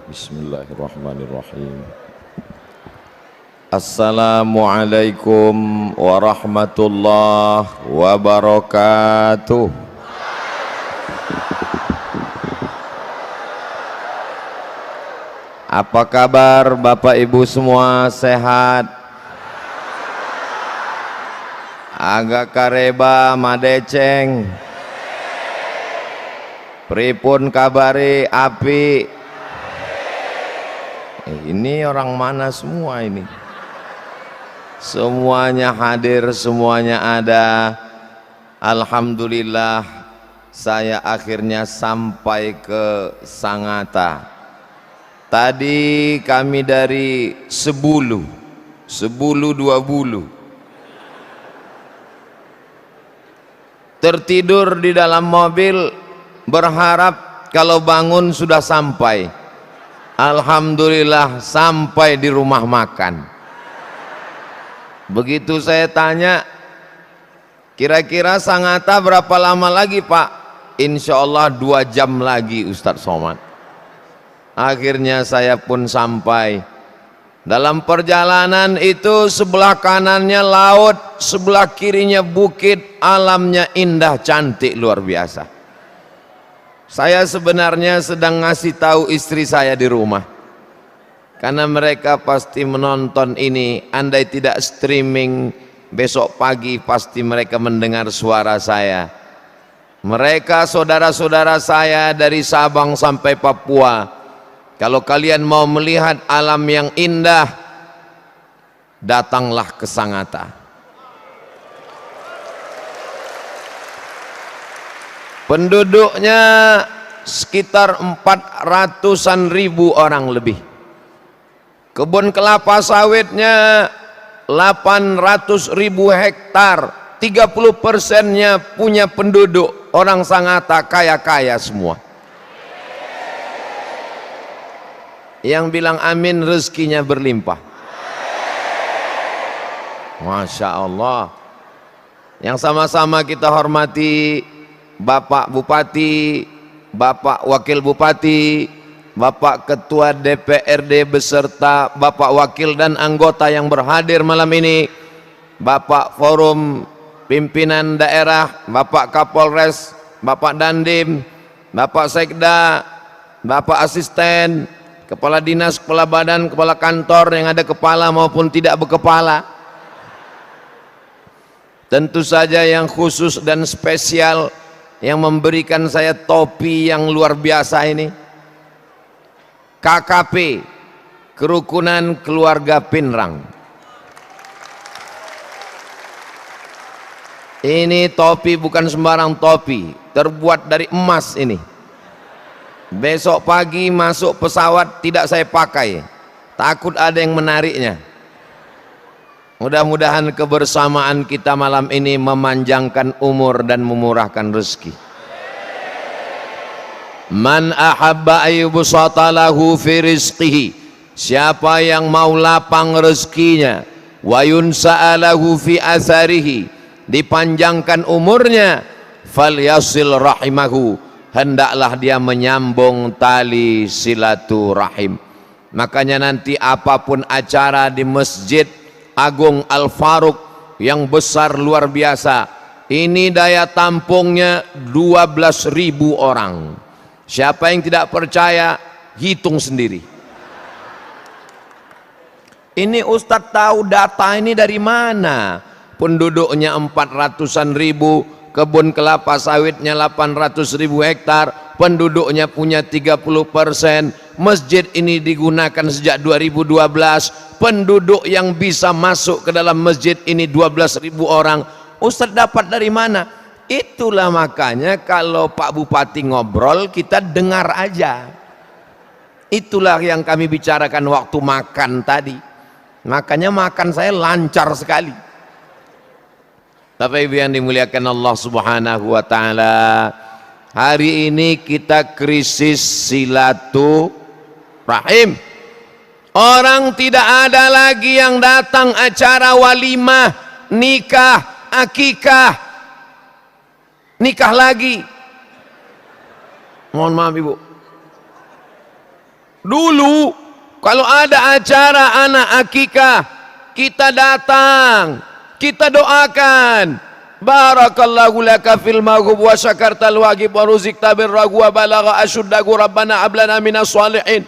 Bismillahirrahmanirrahim. Assalamualaikum warahmatullahi wabarakatuh. Apa kabar Bapak Ibu semua, sehat? Agak kareba madeceng. Pripun kabari api? Ini orang mana semua ini? Semuanya hadir, semuanya ada. Alhamdulillah, saya akhirnya sampai ke Sangatta. Tadi kami dari Sebulu Dua Bulu, tertidur di dalam mobil berharap kalau bangun sudah sampai. Alhamdulillah sampai di rumah makan. Begitu saya tanya, kira-kira Sangatta berapa lama lagi Pak? Insya Allah 2 jam lagi Ustadz Somad. Akhirnya saya pun sampai. Dalam perjalanan itu sebelah kanannya laut, sebelah kirinya bukit, alamnya indah cantik luar biasa. Saya sebenarnya sedang ngasih tahu istri saya di rumah, karena mereka pasti menonton ini. Andai tidak streaming, besok pagi pasti mereka mendengar suara saya. Mereka saudara-saudara saya dari Sabang sampai Papua. Kalau kalian mau melihat alam yang indah, datanglah ke Sangatta. Penduduknya sekitar 400-an ribu orang lebih. Kebun kelapa sawitnya 800 ribu hektar. 30%-nya punya penduduk orang Sangatta, kaya-kaya semua. Yang bilang amin rezekinya berlimpah. Masya Allah. Yang sama-sama kita hormati Bapak Bupati, Bapak Wakil Bupati, Bapak Ketua DPRD beserta Bapak Wakil dan anggota yang berhadir malam ini, Bapak Forum Pimpinan Daerah, Bapak Kapolres, Bapak Dandim, Bapak Sekda, Bapak Asisten, Kepala Dinas, Kepala Badan, Kepala Kantor yang ada kepala maupun tidak berkepala. Tentu saja yang khusus dan spesial yang memberikan saya topi yang luar biasa ini, KKP, Kerukunan Keluarga Pinrang. Ini topi bukan sembarang topi, terbuat dari emas ini. Besok pagi masuk pesawat tidak saya pakai, takut ada yang menariknya. Mudah-mudahan kebersamaan kita malam ini memanjangkan umur dan memurahkan rezeki. Man ahabba ayyubsata lahu fi rizqihi, siapa yang mau lapang rezekinya, wa yunsa'alahu fi atharihi, dipanjangkan umurnya, falyasil rahimahu, hendaklah dia menyambung tali silaturahim. Makanya nanti apapun acara di Masjid Agung Al-Faruq yang besar luar biasa, ini daya tampungnya 12.000 orang. Siapa yang tidak percaya, hitung sendiri. Ini Ustadz tahu data ini dari mana? Penduduknya 400-an ribu, kebun kelapa sawitnya 800 ribu hektar, penduduknya punya 30%. Masjid ini digunakan sejak 2012. Penduduk yang bisa masuk ke dalam masjid ini 12.000 orang. Ustadz dapat dari mana? Itulah makanya kalau Pak Bupati ngobrol kita dengar aja. Itulah yang kami bicarakan waktu makan tadi. Makanya makan saya lancar sekali. Bapak Ibu yang dimuliakan Allah Subhanahu wa taala, hari ini kita krisis silaturahim. Orang tidak ada lagi yang datang acara walimah, nikah, akikah, nikah lagi. Mohon maaf Ibu. Dulu kalau ada acara anak akikah, kita datang, kita doakan, barakallahu laka fil maghub wa syakartal wajib wa ruzikta birragu wa balagha asyuddagu rabbana ablana minas salihin.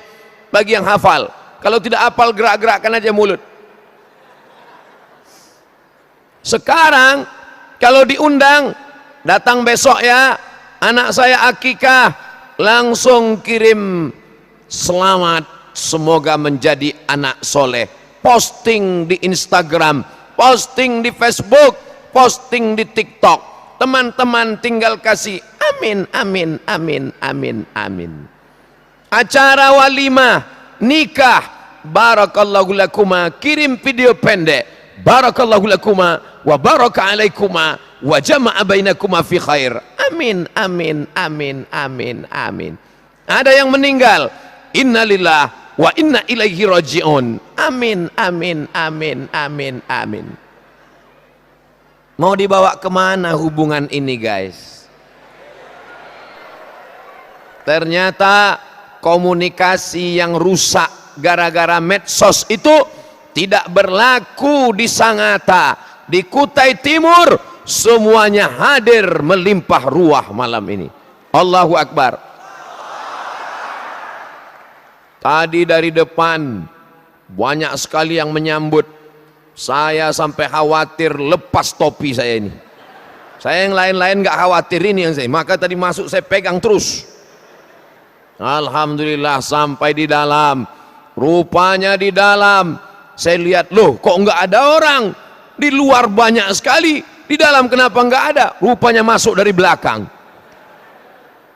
Bagi yang hafal, kalau tidak hafal gerak-gerakkan aja mulut. Sekarang kalau diundang, datang besok ya, anak saya akikah, langsung kirim selamat, semoga menjadi anak soleh, posting di Instagram, posting di Facebook, posting di TikTok. Teman-teman tinggal kasih amin, amin, amin, amin, amin. Acara walimah, nikah, barakallahu lakuma, kirim video pendek, barakallahu lakuma wa baraka alaikuma wa jama'a bainakuma fi khair. Amin, amin, amin, amin, amin. Ada yang meninggal, innalillah wa inna ilaihi raji'un. Amin, amin, amin, amin, amin. Mau dibawa kemana hubungan ini, guys? Ternyata komunikasi yang rusak gara-gara medsos itu tidak berlaku di Sangatta, di Kutai Timur. Semuanya hadir melimpah ruah malam ini. Allahu Akbar. Tadi dari depan banyak sekali yang menyambut. Saya sampai khawatir lepas topi saya ini. Saya yang lain-lain nggak khawatir, ini yang saya. Maka tadi masuk saya pegang terus. Alhamdulillah sampai di dalam. Rupanya di dalam saya lihat, loh kok nggak ada orang. Di luar banyak sekali, di dalam kenapa nggak ada? Rupanya masuk dari belakang.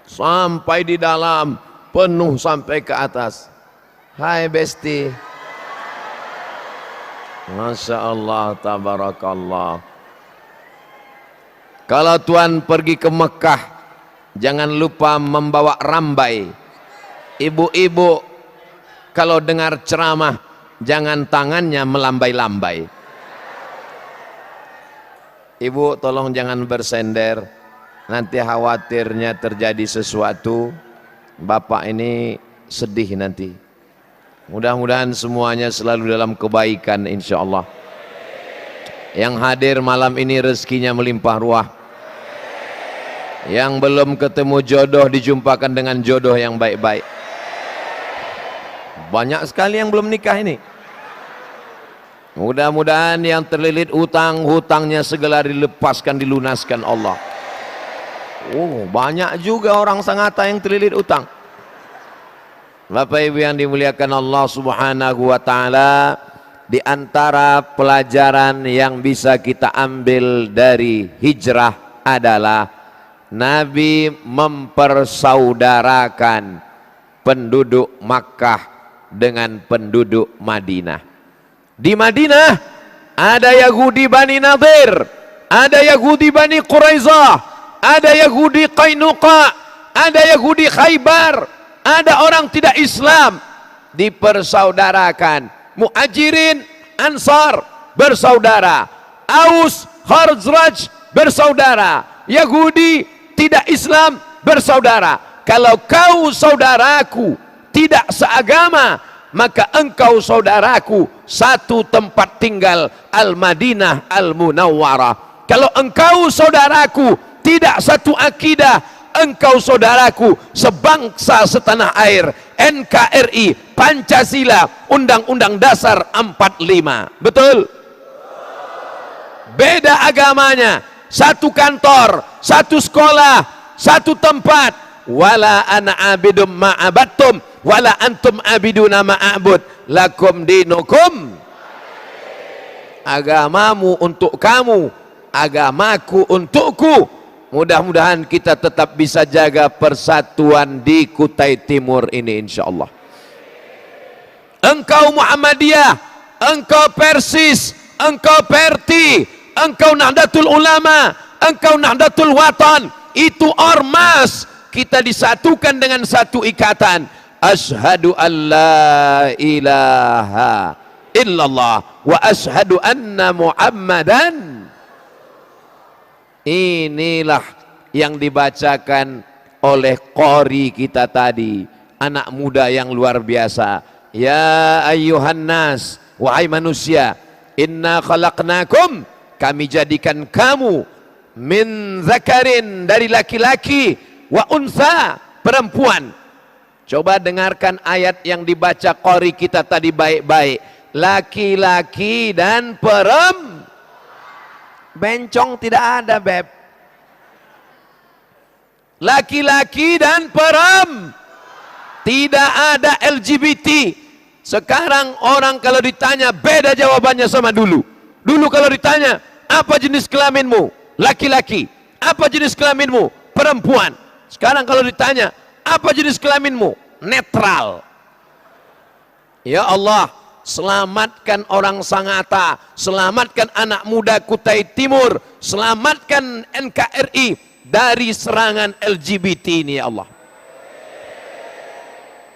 Sampai di dalam penuh sampai ke atas. Hai Besti. Masya Allah, tabarakallah. Kalau Tuhan pergi ke Mekah, jangan lupa membawa rambai. Ibu-ibu kalau dengar ceramah, jangan tangannya melambai-lambai. Ibu tolong jangan bersender, nanti khawatirnya terjadi sesuatu, bapak ini sedih nanti. Mudah-mudahan semuanya selalu dalam kebaikan insya Allah. Yang hadir malam ini rezekinya melimpah ruah. Yang belum ketemu jodoh dijumpakan dengan jodoh yang baik-baik. Banyak sekali yang belum nikah ini. Mudah-mudahan yang terlilit utang, hutangnya segera dilepaskan, dilunaskan Allah. Oh, banyak juga orang Sangatta yang terlilit utang. Bapak Ibu yang dimuliakan Allah Subhanahu wa taala, di antara pelajaran yang bisa kita ambil dari hijrah adalah Nabi mempersaudarakan penduduk Makkah dengan penduduk Madinah. Di Madinah ada Yahudi Bani Nadir, ada Yahudi Bani Quraizah, ada Yahudi Qainuqa, ada Yahudi Khaybar, ada orang tidak Islam, dipersaudarakan. Muhajirin, Ansar bersaudara, Aus, Khazraj bersaudara, Yahudi tidak Islam bersaudara. Kalau kau saudaraku tidak seagama, maka engkau saudaraku satu tempat tinggal, Al-Madinah Al-Munawwarah. Kalau engkau saudaraku tidak satu akidah, engkau saudaraku sebangsa setanah air. NKRI, Pancasila, Undang-Undang Dasar 45. Betul? Beda agamanya, satu kantor, satu sekolah, satu tempat. Wala ana abidum ma'abattum wala antum abiduna ma'abud lakum dinukum. Agamamu untuk kamu, agamaku untukku. Mudah-mudahan kita tetap bisa jaga persatuan di Kutai Timur ini insya Allah. Engkau Muhammadiyah, engkau Persis, engkau Perti, engkau Nahdlatul Ulama, engkau Nahdlatul Watan, itu ormas. Kita disatukan dengan satu ikatan. Asyhadu an la ilaha illallah wa asyhadu anna Muhammadan. Inilah yang dibacakan oleh qori kita tadi. anak muda yang luar biasa. Ya ayyuhan nas, wahai manusia, inna khalaqnakum, kami jadikan kamu, min zakarin, dari laki-laki, wa unsa, perempuan. Coba dengarkan ayat yang dibaca qori kita tadi baik-baik. Laki-laki dan bencong tidak ada, beb. Laki-laki dan tidak ada LGBT. Sekarang orang kalau ditanya beda jawabannya sama dulu. Dulu kalau ditanya apa jenis kelaminmu, laki-laki. Apa jenis kelaminmu, perempuan. Sekarang kalau ditanya apa jenis kelaminmu, netral. Ya Allah, selamatkan orang Sangatta, selamatkan anak muda Kutai Timur, selamatkan NKRI dari serangan LGBT ini ya Allah.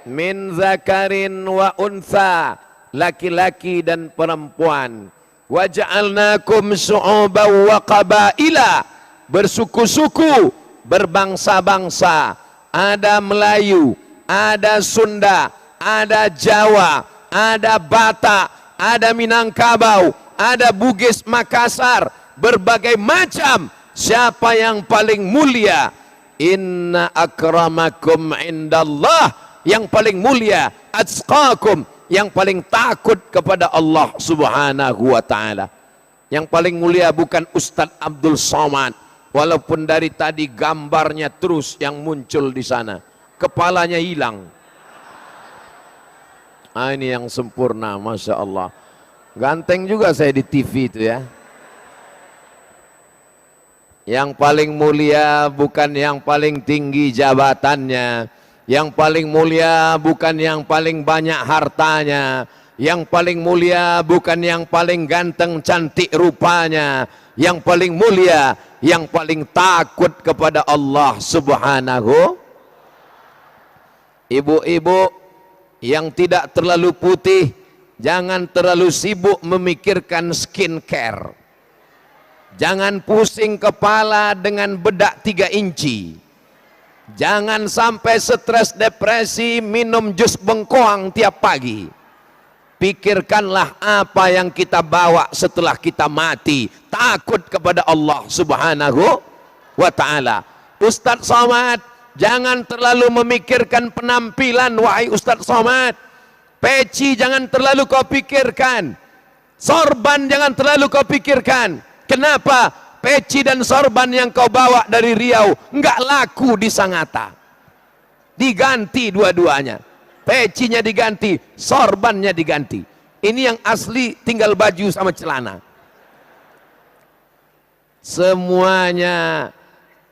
Min zakarin wa untha, laki-laki dan perempuan. Wa ja'alnakum syu'uban wa qabaila, bersuku-suku, berbangsa-bangsa. Ada Melayu, ada Sunda, ada Jawa, ada Batak, ada Minangkabau, ada Bugis Makassar, berbagai macam. Siapa yang paling mulia? Inna akramakum indallah, yang paling mulia, atqakum, yang paling takut kepada Allah subhanahu wa ta'ala. Yang paling mulia bukan Ustadz Abdul Somad, walaupun dari tadi gambarnya terus yang muncul di sana, kepalanya hilang. Ini yang sempurna, Masya Allah. Ganteng juga saya di TV itu ya. Yang paling mulia bukan yang paling tinggi jabatannya, yang paling mulia bukan yang paling banyak hartanya, yang paling mulia bukan yang paling ganteng cantik rupanya, yang paling mulia yang paling takut kepada Allah subhanahu. Ibu-ibu yang tidak terlalu putih, jangan terlalu sibuk memikirkan skincare. Jangan pusing kepala dengan bedak 3 inci. Jangan sampai stres depresi minum jus bengkoang tiap pagi. Pikirkanlah apa yang kita bawa setelah kita mati. Takut kepada Allah subhanahu wa ta'ala. Ustadz Somad, jangan terlalu memikirkan penampilan, wahai Ustadz Somad. Peci jangan terlalu kau pikirkan. Sorban jangan terlalu kau pikirkan. Kenapa? Peci dan sorban yang kau bawa dari Riau enggak laku di Sangatta. Diganti dua-duanya. Pecinya diganti, sorbannya diganti. Ini yang asli tinggal baju sama celana. Semuanya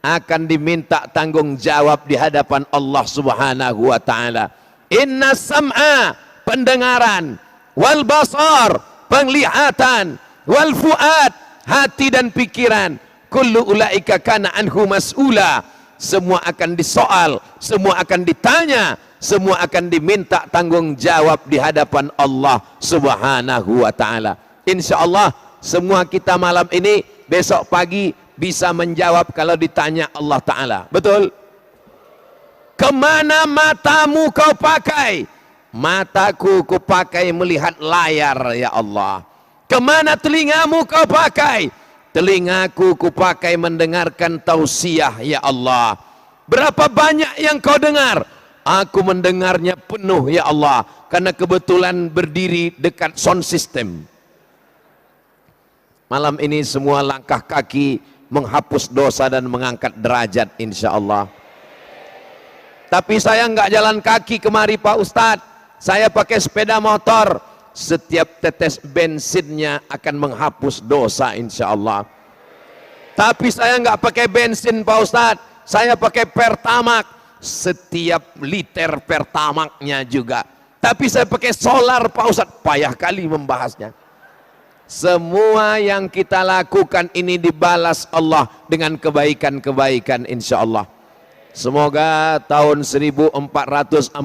akan diminta tanggung jawab di hadapan Allah subhanahu wa ta'ala. Inna sam'a, pendengaran, wal basar, penglihatan, wal fuad, hati dan pikiran, kullu ulaika kana anhu mas'ula, semua akan disoal, semua akan ditanya, semua akan diminta tanggung jawab di hadapan Allah subhanahu wa ta'ala. Insyaallah semua kita malam ini, besok pagi bisa menjawab kalau ditanya Allah ta'ala. Betul? Kemana matamu kau pakai? Mataku kupakai melihat layar ya Allah. Kemana telingamu kau pakai? Telingaku kupakai mendengarkan tausiah ya Allah. Berapa banyak yang kau dengar? Aku mendengarnya penuh ya Allah, karena kebetulan berdiri dekat sound system. Malam ini semua langkah kaki menghapus dosa dan mengangkat derajat insya Allah. Tapi saya nggak jalan kaki kemari Pak Ustadz, saya pakai sepeda motor. Setiap tetes bensinnya akan menghapus dosa insya Allah. Tapi saya nggak pakai bensin Pak Ustadz, saya pakai Pertamax. Setiap liter Pertamaxnya juga. Tapi saya pakai solar Pak Ustadz, payah kali membahasnya. Semua yang kita lakukan ini dibalas Allah dengan kebaikan-kebaikan insya Allah. Semoga tahun 1445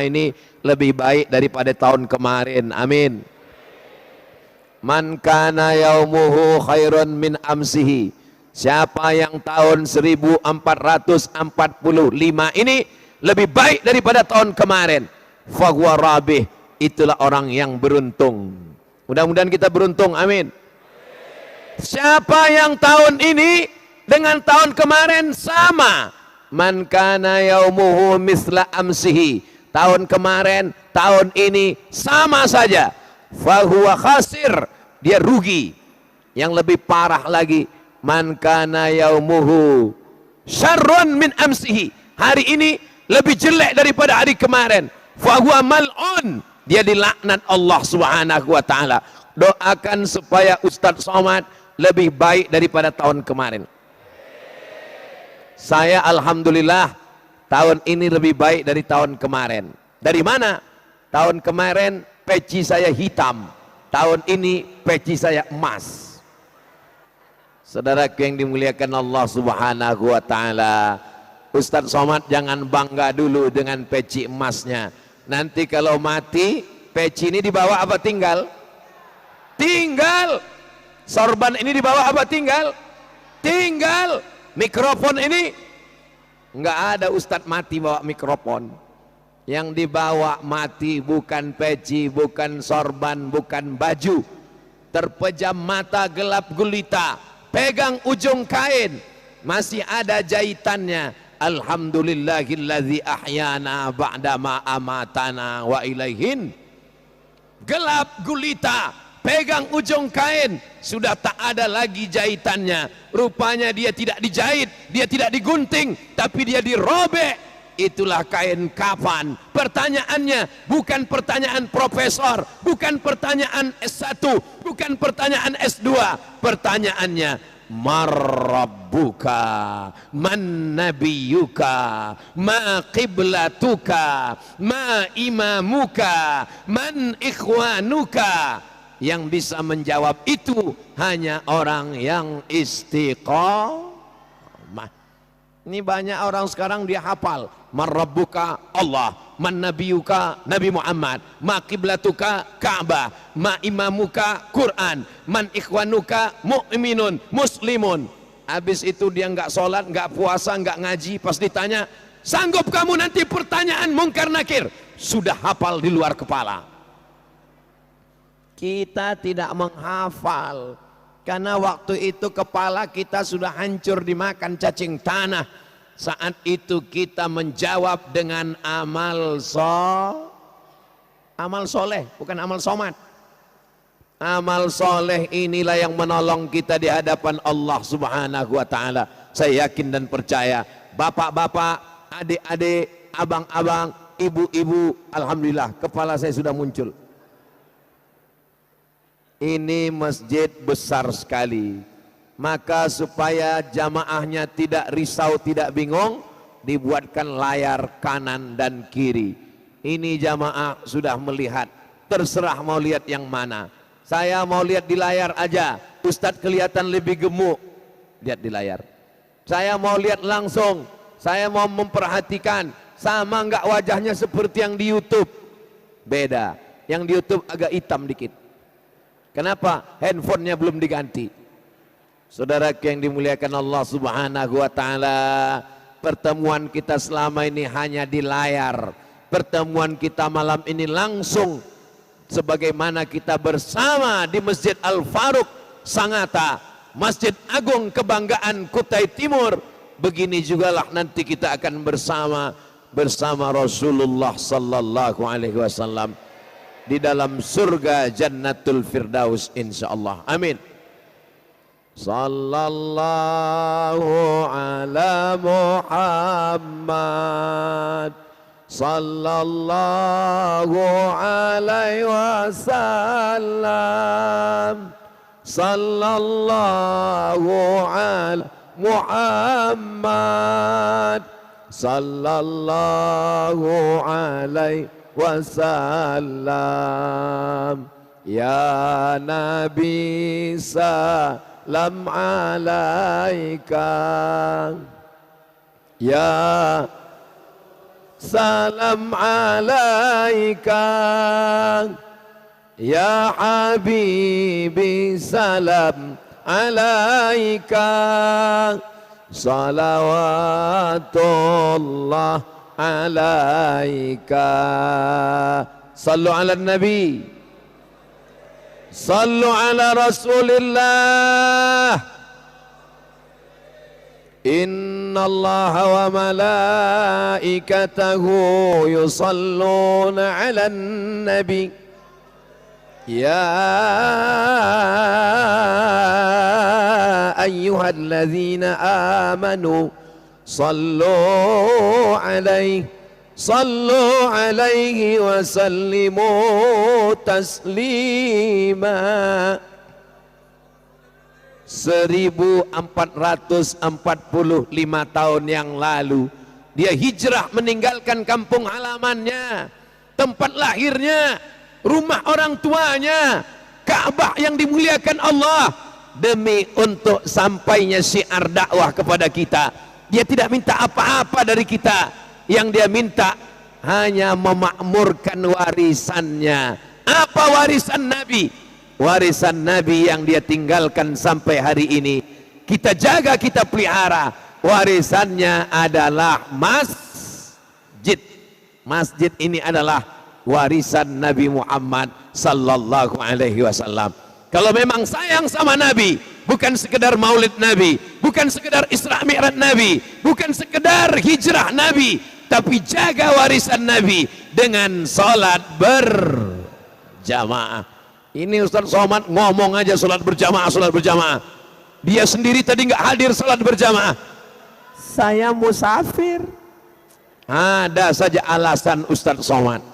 ini lebih baik daripada tahun kemarin. Amin. Man kana yaumuhu khairun min amsihi. Siapa yang tahun 1445 ini lebih baik daripada tahun kemarin, fahuwa rabih, itulah orang yang beruntung. Mudah-mudahan kita beruntung, amin. Siapa yang tahun ini dengan tahun kemarin sama, man kana yaumuhu misla amsihi, tahun kemarin tahun ini sama saja, fahuwa khasir, dia rugi. Yang lebih parah lagi, man kana yaumuhu syarrun min amsihi, hari ini lebih jelek daripada hari kemarin, fahuwa mal'un, dia dilaknat Allah Subhanahu wa taala. Doakan supaya Ustadz Somad lebih baik daripada tahun kemarin. Saya alhamdulillah tahun ini lebih baik dari tahun kemarin. Dari mana? Tahun kemarin peci saya hitam, tahun ini peci saya emas. Saudaraku yang dimuliakan Allah Subhanahu wa taala, Ustadz Somad jangan bangga dulu dengan peci emasnya. Nanti kalau mati, peci ini dibawa apa tinggal? Tinggal. Sorban ini dibawa apa tinggal? Tinggal. Mikrofon ini enggak ada Ustadz mati bawa mikrofon. Yang dibawa mati bukan peci, bukan sorban, bukan baju. Terpejam mata, gelap gulita, pegang ujung kain, masih ada jahitannya. Alhamdulillahilladzi ahyana ba'dama amatana wa ilaihin. Gelap gulita, pegang ujung kain, sudah tak ada lagi jahitannya. Rupanya dia tidak dijahit, dia tidak digunting, tapi dia dirobek. Itulah kain kafan. Pertanyaannya bukan pertanyaan profesor, bukan pertanyaan S1, bukan pertanyaan S2. Pertanyaannya, marrabbuka, man nabiyuka, ma qiblatuka, ma imamuka, man ikhwanuka. Yang bisa menjawab itu hanya orang yang istiqamah. Ini banyak orang sekarang dia hafal, marrabbuka Allah, man nabiyuka Nabi Muhammad, ma qiblatuka Ka'bah, ma imamuka Quran, man ikhwanuka mu'minun muslimun. Habis itu dia enggak sholat, enggak puasa, enggak ngaji. Pas ditanya, sanggup kamu nanti pertanyaan mungkar nakir? Sudah hafal di luar kepala. Kita tidak menghafal, karena waktu itu kepala kita sudah hancur dimakan cacing tanah. Saat itu kita menjawab dengan amal soleh, bukan amal somad. Amal soleh inilah yang menolong kita di hadapan Allah Subhanahu wa ta'ala. Saya yakin dan percaya, bapak-bapak, adik-adik, abang-abang, ibu-ibu, alhamdulillah kepala saya sudah muncul. Ini masjid besar sekali, maka supaya jamaahnya tidak risau, tidak bingung, dibuatkan layar kanan dan kiri. Ini jamaah sudah melihat, terserah mau lihat yang mana. Saya mau lihat di layar aja, Ustadz kelihatan lebih gemuk, lihat di layar. Saya mau lihat langsung, saya mau memperhatikan, sama enggak wajahnya seperti yang di YouTube? Beda, yang di YouTube agak hitam dikit. Kenapa? Handphonenya belum diganti. Saudara yang dimuliakan Allah Subhanahu wa ta'ala, pertemuan kita selama ini hanya di layar. Pertemuan kita malam ini langsung, sebagaimana kita bersama di Masjid Al-Faruq Sangatta, Masjid Agung Kebanggaan Kutai Timur. Begini jugalah nanti kita akan bersama Rasulullah sallallahu alaihi wasallam di dalam surga Jannatul Firdaus insyaallah. Amin. Sallallahu ala Muhammad, sallallahu alaihi wasallam, sallallahu ala Muhammad, sallallahu alaihi wasallam. Ya Nabi salam alaika, ya salam alaika, ya Habibi salam alaika, salawatullah alaika. Sallu ala nabi, sallu ala rasulillah. Inna Allah wa malaikatahu yusalluna ala nabi. Ya ayyuhalladzina amanu sallu alaihi wa sallimu taslima. 1445 tahun yang lalu dia hijrah meninggalkan kampung halamannya, tempat lahirnya, rumah orang tuanya, Ka'bah yang dimuliakan Allah, demi untuk sampainya syiar dakwah kepada kita. Dia tidak minta apa-apa dari kita, yang dia minta hanya memakmurkan warisannya. Apa warisan Nabi? Warisan Nabi yang dia tinggalkan sampai hari ini kita jaga, kita pelihara. Warisannya adalah masjid. Masjid ini adalah warisan Nabi Muhammad sallallahu alaihi wasallam. Kalau memang sayang sama Nabi, bukan sekedar maulid Nabi, bukan sekedar Isra Mi'raj Nabi, bukan sekedar hijrah Nabi, tapi jaga warisan Nabi dengan salat berjamaah. Ini Ustaz Somad ngomong aja salat berjamaah, salat berjamaah. Dia sendiri tadi nggak hadir salat berjamaah. Saya musafir. Ada saja alasan Ustaz Somad.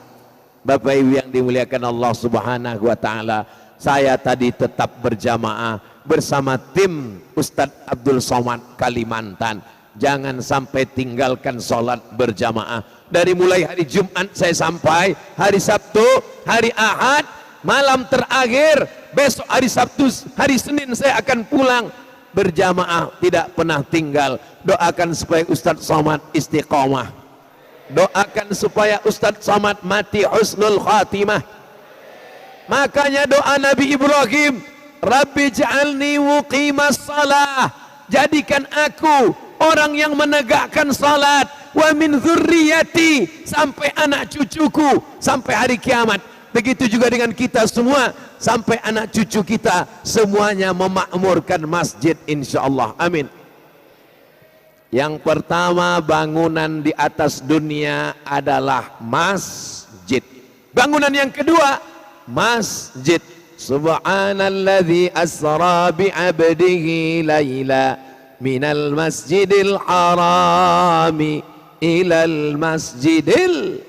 Bapak Ibu yang dimuliakan Allah Subhanahu wa taala, saya tadi tetap berjamaah bersama tim Ustaz Abdul Somad Kalimantan. Jangan sampai tinggalkan salat berjamaah. Dari mulai hari Jumat saya sampai hari Sabtu, hari Ahad, malam terakhir, besok hari Sabtu, hari Senin saya akan pulang. Berjamaah tidak pernah tinggal. Doakan supaya Ustaz Somad istiqomah. Doakan supaya Ustaz Somad mati husnul khatimah. Makanya doa Nabi Ibrahim, Rabbi ja'alni muqimas salah, jadikan aku orang yang menegakkan salat, wa min dzurriyyati, sampai anak cucuku, sampai hari kiamat. Begitu juga dengan kita semua, sampai anak cucu kita semuanya memakmurkan masjid insyaallah. Amin. Yang pertama, bangunan di atas dunia adalah masjid. Bangunan yang kedua, masjid. Subhanalladzi asra bi 'abdihi laila minal masjidil harami ilal masjidil.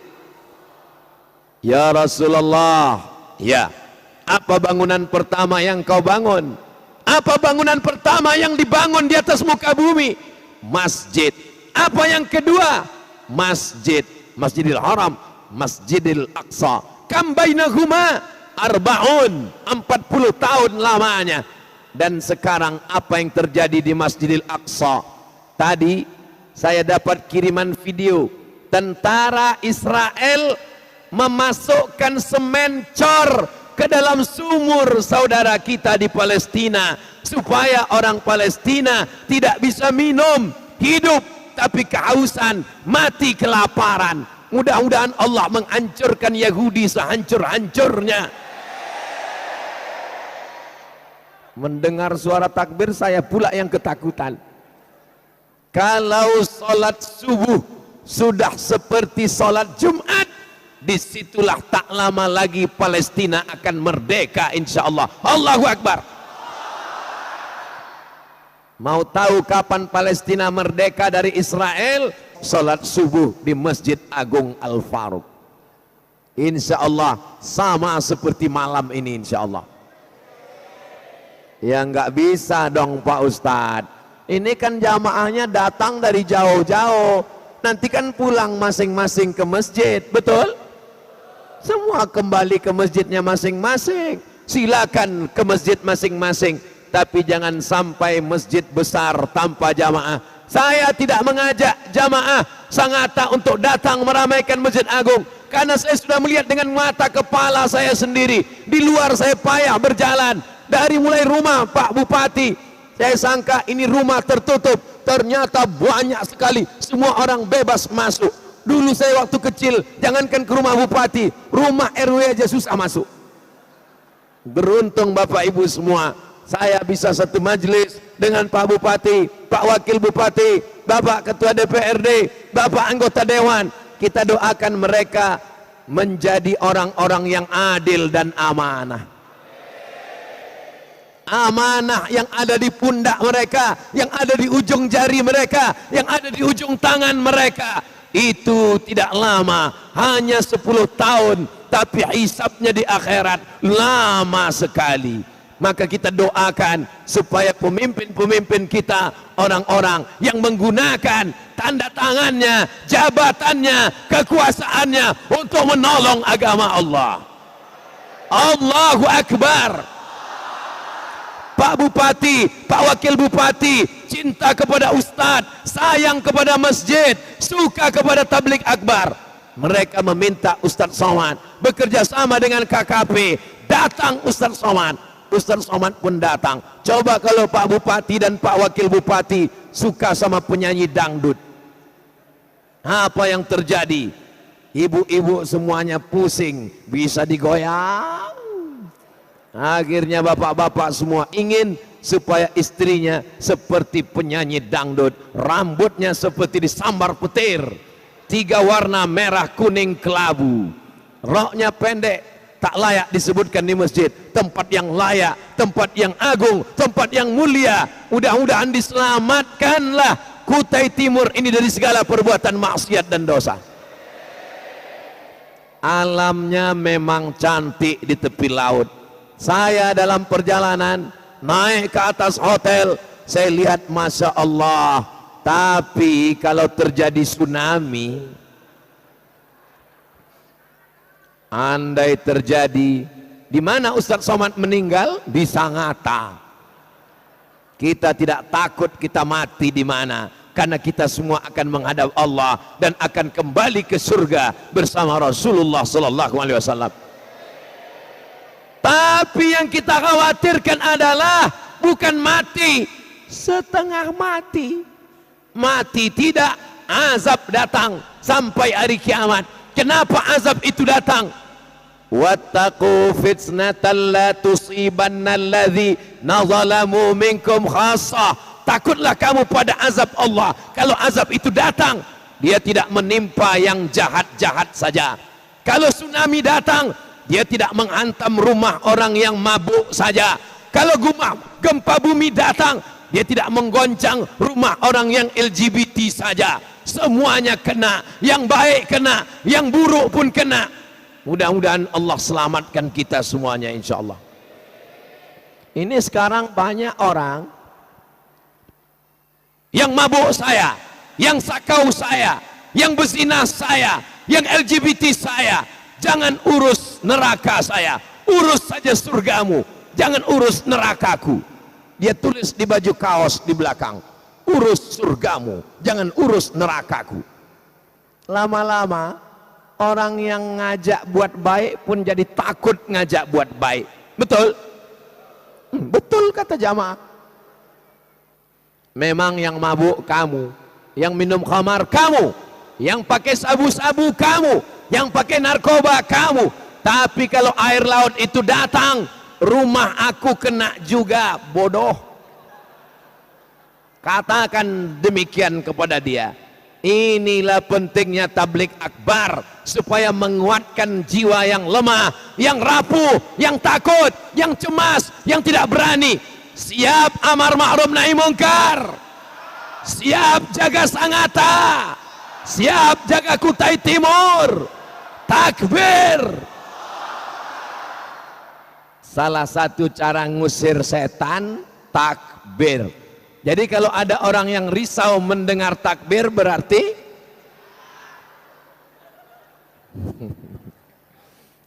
Ya Rasulullah, ya, apa bangunan pertama yang kau bangun? Apa bangunan pertama yang dibangun di atas muka bumi? Masjid. Apa yang kedua? Masjid. Masjidil Haram, Masjidil Aqsa. Kam bainahuma arba'un, 40 tahun lamanya. Dan sekarang apa yang terjadi di Masjidil Aqsa? Tadi saya dapat kiriman video tentara Israel memasukkan semen cor ke dalam sumur saudara kita di Palestina, supaya orang Palestina tidak bisa minum, hidup tapi kehausan, mati kelaparan. Mudah-mudahan Allah menghancurkan Yahudi sehancur-hancurnya. Mendengar suara takbir saya pula yang ketakutan. Kalau sholat subuh sudah seperti sholat Jumat, disitulah tak lama lagi Palestina akan merdeka insyaallah. Allahu Akbar. Mau tahu kapan Palestina merdeka dari Israel? Salat subuh di Masjid Agung Al-Faruq. Insyaallah sama seperti malam ini insyaallah. Ya nggak bisa dong Pak Ustadz. Ini kan jamaahnya datang dari jauh-jauh. Nanti kan pulang masing-masing ke masjid, betul? Semua kembali ke masjidnya masing-masing. Silakan ke masjid masing-masing, tapi jangan sampai masjid besar tanpa jamaah. Saya tidak mengajak jamaah Sangatta untuk datang meramaikan Masjid Agung, karena saya sudah melihat dengan mata kepala saya sendiri. Di luar saya payah berjalan, dari mulai rumah Pak Bupati, saya sangka ini rumah tertutup, ternyata banyak sekali, semua orang bebas masuk. Dulu saya waktu kecil, jangankan ke rumah bupati, rumah RW aja susah masuk. Beruntung Bapak Ibu semua, saya bisa satu majelis dengan Pak Bupati, Pak Wakil Bupati, Bapak Ketua DPRD, Bapak Anggota Dewan. Kita doakan mereka menjadi orang-orang yang adil dan amanah. Amanah yang ada di pundak mereka, yang ada di ujung jari mereka, yang ada di ujung tangan mereka, itu tidak lama, hanya 10 tahun, tapi hisabnya di akhirat lama sekali. Maka kita doakan supaya pemimpin-pemimpin kita orang-orang yang menggunakan tanda tangannya, jabatannya, kekuasaannya untuk menolong agama Allah. Allahu Akbar. Pak Bupati, Pak Wakil Bupati, cinta kepada Ustadz, sayang kepada masjid, suka kepada tabligh akbar. Mereka meminta Ustadz Somad bekerja sama dengan KKP. Datang Ustadz Somad, Ustadz Somad pun datang. Coba kalau Pak Bupati dan Pak Wakil Bupati suka sama penyanyi dangdut, apa yang terjadi? Ibu-ibu semuanya pusing, bisa digoyang. Akhirnya bapak-bapak semua ingin supaya istrinya seperti penyanyi dangdut, rambutnya seperti disambar petir, 3 warna merah kuning kelabu, roknya pendek, tak layak disebutkan di masjid, tempat yang layak, tempat yang agung, tempat yang mulia. Mudah-mudahan diselamatkanlah Kutai Timur ini dari segala perbuatan maksiat dan dosa. Alamnya memang cantik di tepi laut. Saya dalam perjalanan naik ke atas hotel, saya lihat Masya Allah. Tapi kalau terjadi tsunami, andai terjadi, di mana Ustadz Somad meninggal? Di Sangatta. Kita tidak takut kita mati di mana, karena kita semua akan menghadap Allah dan akan kembali ke surga bersama Rasulullah Sallallahu Alaihi Wasallam. Tapi yang kita khawatirkan adalah bukan mati setengah mati, mati tidak, azab datang sampai hari kiamat. Kenapa azab itu datang? Wattaqu fitnatan la tusibanna alladhina zalamu minkum khassah. Takutlah kamu pada azab Allah. Kalau azab itu datang, dia tidak menimpa yang jahat-jahat saja. Kalau tsunami datang, dia tidak menghantam rumah orang yang mabuk saja. Kalau gempa bumi datang, dia tidak menggoncang rumah orang yang LGBT saja. Semuanya kena, yang baik kena, yang buruk pun kena. Mudah-mudahan Allah selamatkan kita semuanya insya Allah. Ini sekarang banyak orang yang mabuk saya, yang sakau saya, yang berzina saya, yang LGBT saya. Jangan urus neraka saya, urus saja surgamu, jangan urus nerakaku. Dia tulis di baju kaos di belakang, urus surgamu, jangan urus nerakaku. Lama-lama orang yang ngajak buat baik pun jadi takut ngajak buat baik. Betul? Betul kata jamaah. Memang yang mabuk kamu, yang minum khamar kamu, yang pakai sabu-sabu kamu, yang pakai narkoba kamu. Tapi kalau air laut itu datang, rumah aku kena juga, bodoh. Katakan demikian kepada dia. Inilah pentingnya tabligh akbar, supaya menguatkan jiwa yang lemah, yang rapuh, yang takut, yang cemas, yang tidak berani. Siap amar ma'ruf nahi mungkar, siap jaga Sangatta, siap jaga Kutai Timur. Takbir. Salah satu cara ngusir setan, takbir. Jadi kalau ada orang yang risau mendengar takbir, berarti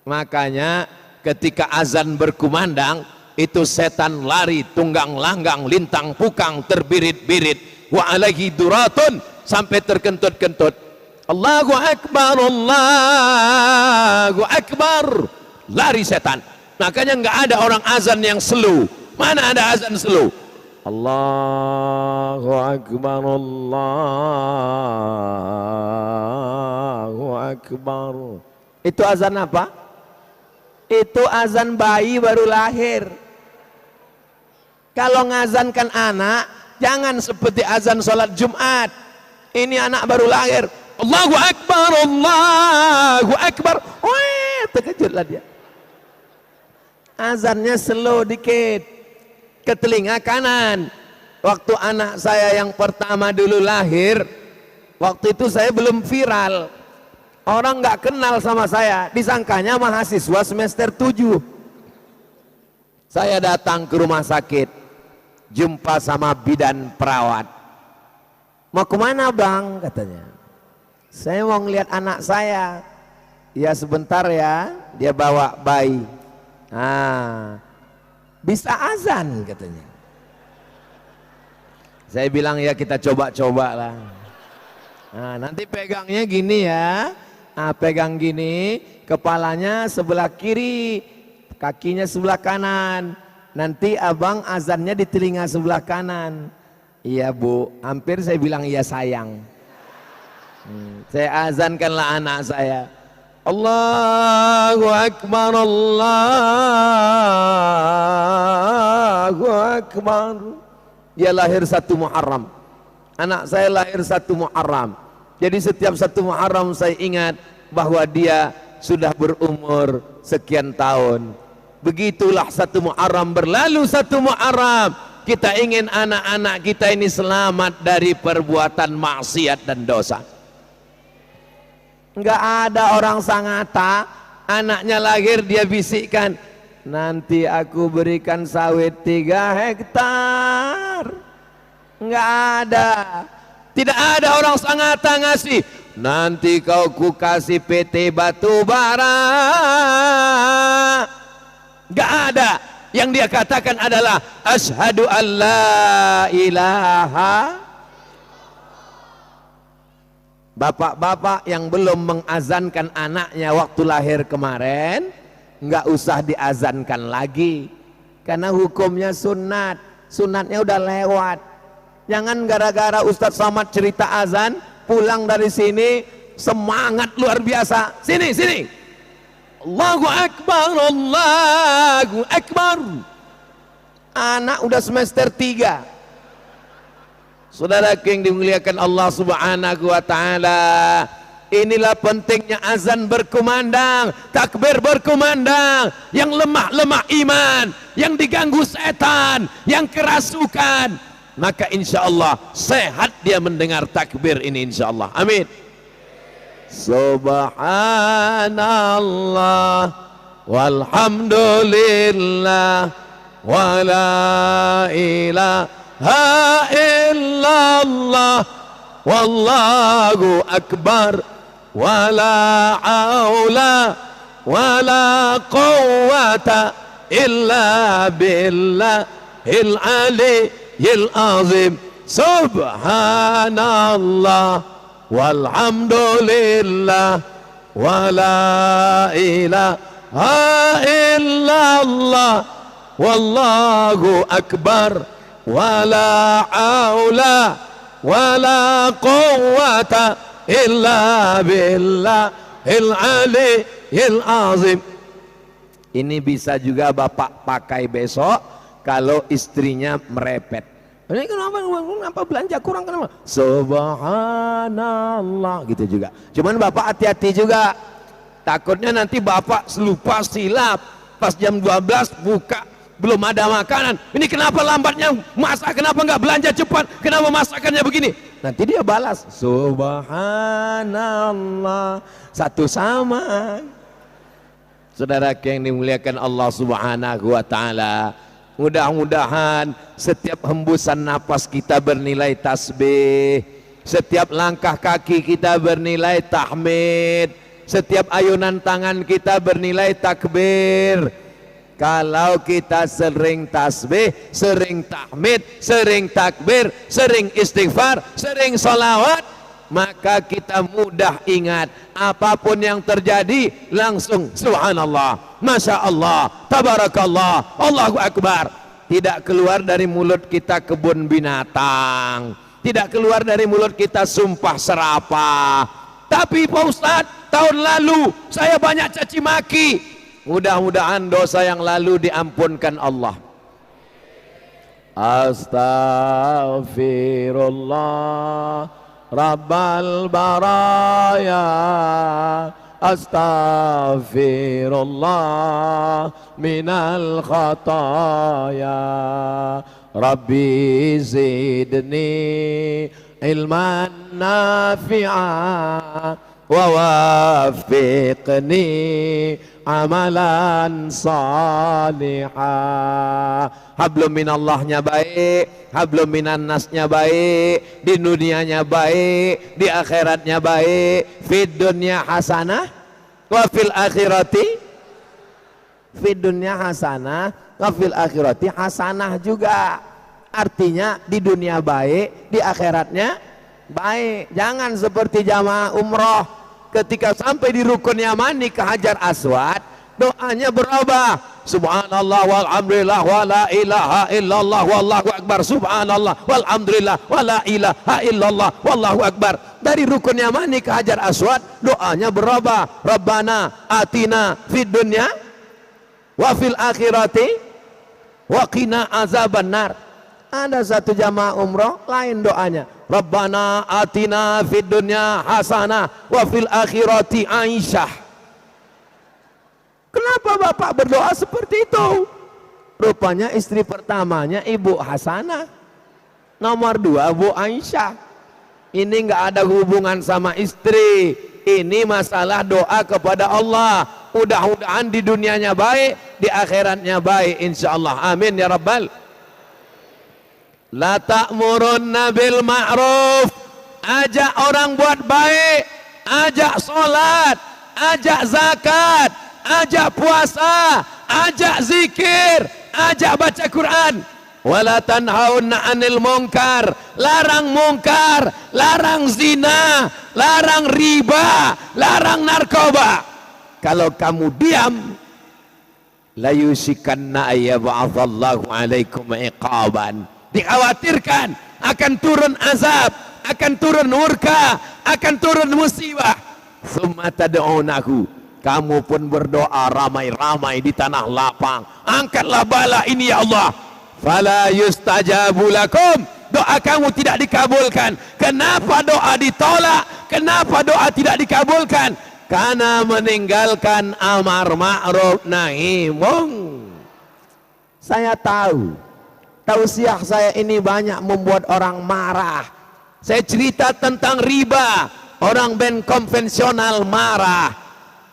makanya ketika azan berkumandang, itu setan lari tunggang langgang, lintang pukang, terbirit-birit, wa alaihi duratun, sampai terkentut-kentut. Allahu Akbar, Allahu Akbar, lari setan. Makanya nggak ada orang azan yang slow. Mana ada azan slow? Allahu Akbar, Allahu Akbar. Itu azan apa? Itu azan bayi baru lahir. Kalau ngazankan anak, jangan seperti azan sholat Jumat. Ini anak baru lahir, Allahu Akbar, Allahu Akbar. Wih, terkejutlah dia. Azannya slow dikit, ke telinga kanan. Waktu anak saya yang pertama dulu lahir, waktu itu saya belum viral. Orang nggak kenal sama saya, disangkanya mahasiswa semester 7. Saya datang ke rumah sakit, jumpa sama bidan perawat. Mau kemana bang? Katanya. Saya mau ngeliat anak saya. Ya sebentar ya, dia bawa bayi. Bisa azan katanya. Saya bilang ya kita coba-coba lah. Nanti pegangnya gini ya. Pegang gini, kepalanya sebelah kiri, kakinya sebelah kanan. Nanti abang azannya di telinga sebelah kanan. Iya bu, hampir saya bilang iya sayang. Saya azankanlah anak saya. Allahu Akbar, Allahu Akbar. Dia lahir 1 Muharram. Anak saya lahir 1 Muharram. Jadi setiap 1 Muharram saya ingat bahwa dia sudah berumur sekian tahun. Begitulah 1 Muharram berlalu, 1 Muharram. Kita ingin anak-anak kita ini selamat dari perbuatan maksiat dan dosa. Enggak ada orang Sangatta, anaknya lahir dia bisikkan, nanti aku berikan sawit 3 hektar. Enggak ada. Tidak ada orang Sangatta ngasih, nanti kau ku kasih PT Batubara. Enggak ada. Yang dia katakan adalah asyhadu alla ilaha. Bapak-bapak yang belum mengazankan anaknya waktu lahir kemarin, nggak usah diazankan lagi, karena hukumnya sunat. Sunatnya udah lewat. Jangan gara-gara Ustadz Somad cerita azan, pulang dari sini semangat luar biasa. Sini, sini. Allahu Akbar, Allahu Akbar. Anak udah semester 3. Saudara yang dimuliakan Allah Subhanahu wa taala, inilah pentingnya azan berkumandang, takbir berkumandang. Yang lemah-lemah iman, yang diganggu setan, yang kerasukan, maka insya Allah sehat dia mendengar takbir ini insya Allah. Amin. Subhanallah walhamdulillah wala ilaha illallah wallahu akbar wala haula wala quwwata illa billahil aliyyil azim. Subhanallah walhamdulillah wala ilaha illallah wallahu akbar wala haula wala quwwata illa billahil aliyyil azim. Ini bisa juga bapak pakai besok kalau istrinya merepet. Ini kenapa belanja kurang, kenapa? Subhanallah gitu juga. Cuman bapak hati-hati juga, takutnya nanti bapak lupa silap pas jam 12 buka belum ada makanan. Ini kenapa lambatnya masak, kenapa nggak belanja cepat, kenapa masakannya begini? Nanti dia balas Subhanallah, satu sama. Saudara yang dimuliakan Allah Subhanahu wa taala, mudah-mudahan setiap hembusan napas kita bernilai tasbih, setiap langkah kaki kita bernilai tahmid, setiap ayunan tangan kita bernilai takbir. Kalau kita sering tasbih, sering tahmid, sering takbir, sering istighfar, sering salawat, maka kita mudah ingat apapun yang terjadi langsung subhanallah, masya Allah, tabarakallah, Allahu akbar. tidak keluar dari mulut kita kebun binatang, tidak keluar dari mulut kita sumpah serapah. Tapi Pak Ustadz, tahun lalu saya banyak caci maki. Mudah-mudahan dosa yang lalu diampunkan Allah. Astaghfirullah Rabbal baraya, astaghfirullah minal khataya, Rabbi zidni ilman nafi'a wa wafiqni amalan salihah. Hablum minallahnya baik, hablum minan nasnya baik, di dunianya baik, di akhiratnya baik. Fid dunya hasanah wa fil akhirati, fid dunya hasanah wa fil akhirati hasanah juga. Artinya di dunia baik, di akhiratnya baik. Jangan seperti jamaah umroh, ketika sampai di rukun Yamani ke Hajar Aswad, doanya berubah. Subhanallah walhamdulillah wa la ilaha illallah wallahu akbar. Subhanallah walhamdulillah wa la ilaha illallah wallahu akbar. Dari rukun Yamani ke Hajar Aswad, doanya berubah. Rabbana atina fid dunya wa fil akhirati wa qina azabannar. Ada satu jamaah umroh lain doanya, Rabbana atina fid dunya hasanah wa fil akhirati Aisyah. Kenapa Bapak berdoa seperti itu? Rupanya istri pertamanya Ibu Hasanah, nomor 2 Bu Aisyah. Ini nggak ada hubungan sama istri, ini masalah doa kepada Allah. Mudah-mudahan di dunianya baik, di akhiratnya baik, insyaallah. Amin ya rabbal. La ta'murunna bil ma'ruf, ajak orang buat baik, ajak sholat, ajak zakat, ajak puasa, ajak zikir, ajak baca Quran. Wala tanhauna 'anil munkar, larang mungkar, larang zina, larang riba, larang narkoba. Kalau kamu diam, la yusikanna ayyab'atsallahu 'alaikum iqaban. Dikhawatirkan akan turun azab, akan turun murka, akan turun musibah. Summa tad'unahu, kamu pun berdoa ramai-ramai di tanah lapang, angkatlah bala ini ya Allah. Fala yustajabu lakum, doa kamu tidak dikabulkan. Kenapa doa ditolak? Kenapa doa tidak dikabulkan? Karena meninggalkan amar ma'ruf nahi mung. Saya tahu tausiah saya ini banyak membuat orang marah. Saya cerita tentang riba, orang band konvensional marah.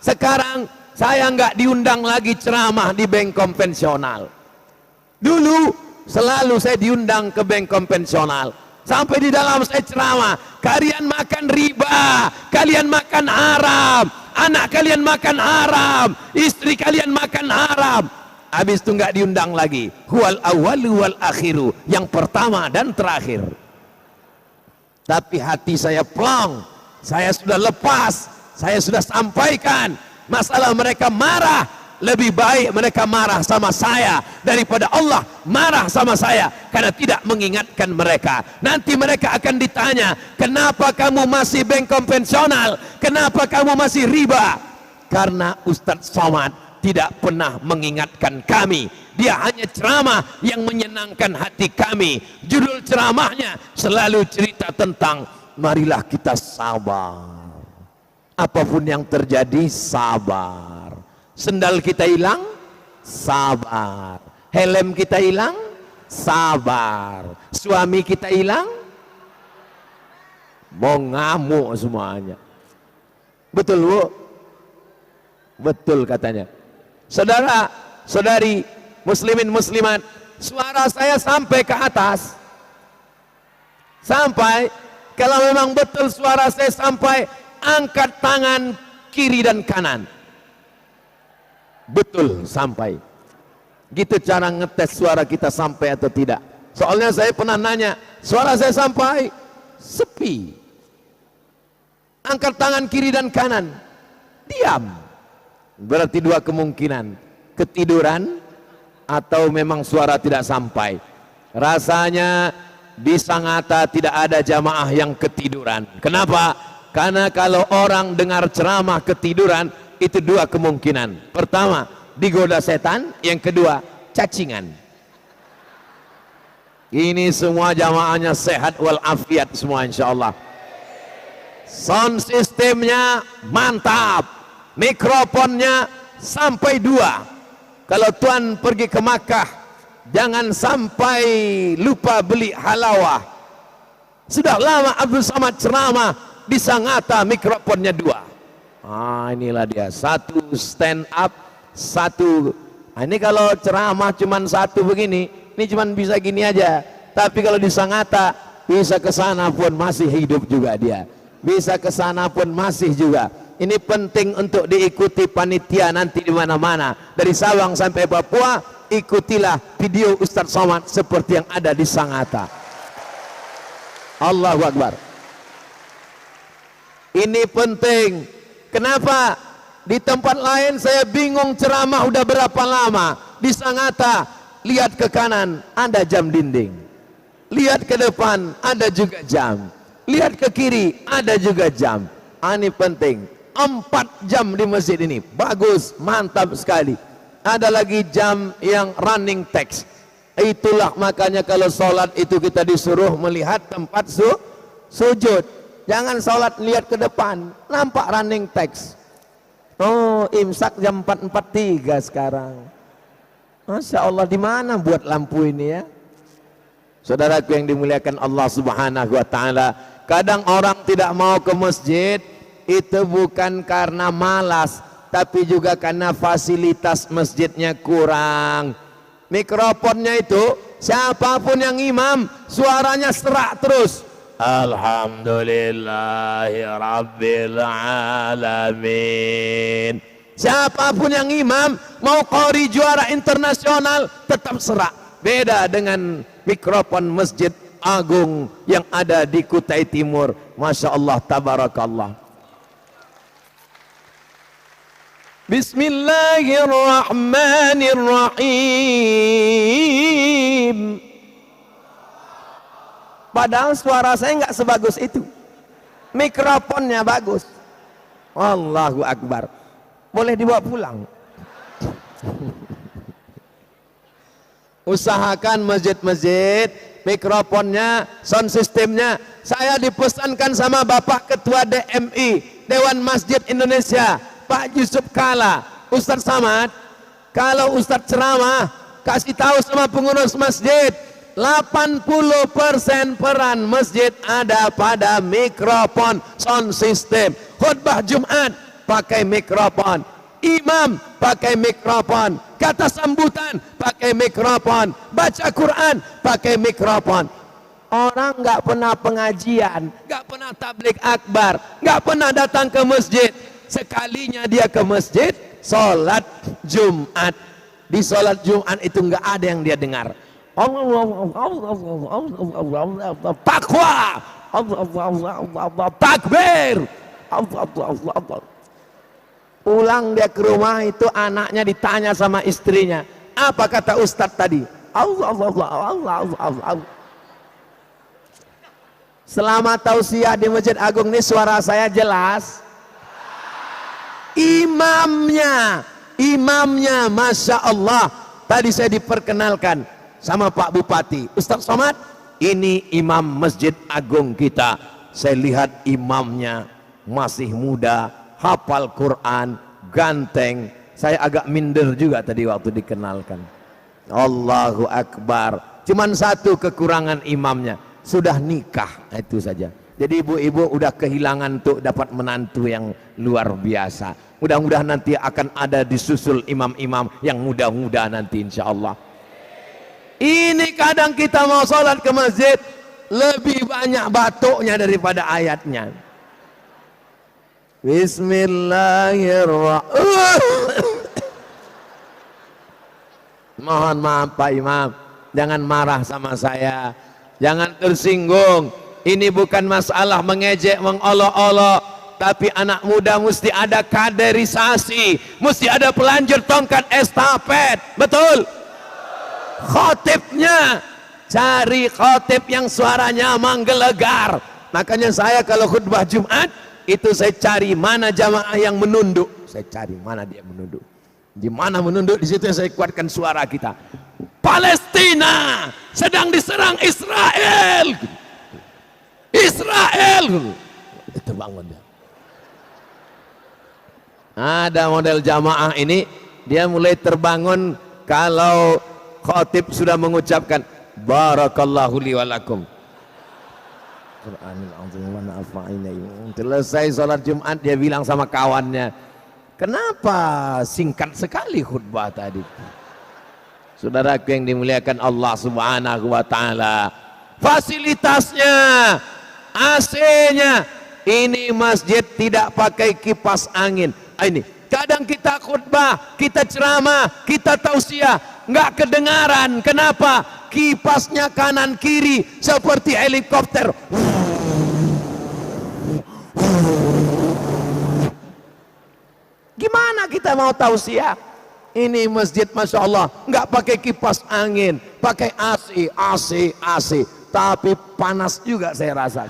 Sekarang saya nggak diundang lagi ceramah di bank konvensional. Dulu selalu saya diundang ke bank konvensional. Sampai di dalam saya ceramah, kalian makan riba, kalian makan haram, anak kalian makan haram, istri kalian makan haram. Habis itu nggak diundang lagi. Huwal awwalu wal akhiru, yang pertama dan terakhir. Tapi hati saya plong, saya sudah lepas, saya sudah sampaikan. Masalah mereka marah, lebih baik mereka marah sama saya daripada Allah marah sama saya karena tidak mengingatkan mereka. Nanti mereka akan ditanya, kenapa kamu masih bank konvensional, kenapa kamu masih riba? Karena Ustadz Somad tidak pernah mengingatkan kami. Dia hanya ceramah yang menyenangkan hati kami. Judul ceramahnya selalu cerita tentang marilah kita sabar. Apapun yang terjadi, sabar. Sendal kita hilang, sabar. Helm kita hilang, sabar. Suami kita hilang, mau ngamuk semuanya. Betul Bu? Betul katanya. Saudara, saudari, muslimin muslimat, suara saya sampai ke atas. Sampai, kalau memang betul suara saya sampai, angkat tangan kiri dan kanan. Betul sampai. Gitu cara ngetes suara kita sampai atau tidak. Soalnya saya pernah nanya, suara saya sampai? Sepi. Angkat tangan kiri dan kanan. Diam. Berarti dua kemungkinan, ketiduran atau memang suara tidak sampai? Rasanya di Sangatta tidak ada jamaah yang ketiduran. Kenapa? Karena kalau orang dengar ceramah ketiduran, itu dua kemungkinan. Pertama, digoda setan. Yang kedua, cacingan. Ini semua jamaahnya sehat walafiat semua insyaallah. Sound sistemnya mantap, mikrofonnya sampai 2. Kalau tuan pergi ke Makkah, jangan sampai lupa beli halawah. Sudah lama Abdul Samad ceramah di Sangatta, mikrofonnya 2. Inilah dia, 1 stand up, 1. Ini kalau ceramah cuman 1 begini, ini cuman bisa gini aja. Tapi kalau di Sangatta, bisa ke sana pun masih hidup juga dia. Bisa ke sana pun masih juga. Ini penting untuk diikuti panitia nanti di mana-mana. Dari Sabang sampai Papua, ikutilah video Ustadz Somad seperti yang ada di Sangatta. Allahu Akbar. Ini penting. Kenapa? Di tempat lain saya bingung ceramah udah berapa lama. Di Sangatta, lihat ke kanan, ada jam dinding. Lihat ke depan, ada juga jam. Lihat ke kiri, ada juga jam. Ini penting. 4 jam di masjid ini. Bagus, mantap sekali. Ada lagi jam yang running text. Itulah makanya kalau sholat itu kita disuruh melihat tempat sujud. Jangan sholat lihat ke depan, nampak running text. Oh, imsak jam 4.43 sekarang. Masya Allah, di mana buat lampu ini ya? Saudaraku yang dimuliakan Allah Subhanahu wa Ta'ala, kadang orang tidak mau ke masjid itu bukan karena malas, tapi juga karena fasilitas masjidnya kurang. Mikrofonnya itu siapapun yang imam, suaranya serak terus. Alhamdulillahi Rabbil Alamin. Siapapun yang imam, mau qori juara internasional, tetap serak. Beda dengan mikrofon Masjid Agung yang ada di Kutai Timur. Masya Allah, tabarakallah. Bismillahirrahmanirrahim. Padahal suara saya nggak sebagus itu, mikrofonnya bagus. Allahu Akbar. Boleh dibawa pulang. Usahakan masjid-masjid, mikrofonnya, sound systemnya. Saya dipesankan sama Bapak Ketua DMI, Dewan Masjid Indonesia, Pak Yusuf Kala, Ustadz Samad, kalau Ustadz ceramah, kasih tahu sama pengurus masjid, 80% peran masjid ada pada mikrofon, sound system. Khutbah Jumat pakai mikrofon, imam pakai mikrofon, kata sambutan pakai mikrofon, baca Quran pakai mikrofon. Orang nggak pernah pengajian, nggak pernah tabligh akbar, nggak pernah datang ke masjid. Sekalinya dia ke masjid, sholat Jumat. Di sholat Jumat itu nggak ada yang dia dengar. Takwa, takbir. Pulang dia ke rumah itu anaknya ditanya sama istrinya, apa kata Ustadz tadi? Selama tausiah di Masjid Agung ini suara saya jelas. Imamnya Masya Allah, tadi saya diperkenalkan sama Pak Bupati, Ustadz Somad, ini imam Masjid Agung kita. Saya lihat imamnya masih muda, hafal Quran, ganteng. Saya agak minder juga tadi waktu dikenalkan. Allahu Akbar. Cuman satu kekurangan imamnya, sudah nikah, itu saja. Jadi ibu-ibu udah kehilangan tuh dapat menantu yang luar biasa. Mudah-mudahan nanti akan ada disusul imam-imam yang muda-muda nanti insya Allah. Ini kadang kita mau sholat ke masjid, lebih banyak batuknya daripada ayatnya. Bismillahirrahmanirrahim. Mohon maaf Pak Imam, jangan marah sama saya, jangan tersinggung. Ini bukan masalah mengejek, mengolok-olok, tapi anak muda mesti ada kaderisasi, mesti ada pelanjut tongkat estafet, betul? khotibnya, cari khotib yang suaranya menggelegar. Makanya saya kalau khutbah Jumat itu saya cari mana jamaah yang menunduk, saya cari mana dia menunduk, di mana menunduk, di situ saya kuatkan suara kita. Palestina sedang diserang Israel, Israel, itu bangun dia. Ada model jamaah ini, dia mulai terbangun kalau khotib sudah mengucapkan barakallahu li walakum. Selesai sholat Jumat dia bilang sama kawannya, kenapa singkat sekali khutbah tadi? Saudaraku yang dimuliakan Allah Subhanahu wa taala, fasilitasnya, AC-nya, ini masjid tidak pakai kipas angin. Ini kadang kita khutbah, kita ceramah, kita tausiah, nggak kedengaran. Kenapa? Kipasnya kanan kiri seperti helikopter. Gimana kita mau tausiah? Ini masjid Masya Allah nggak pakai kipas angin, pakai AC, tapi panas juga saya rasa.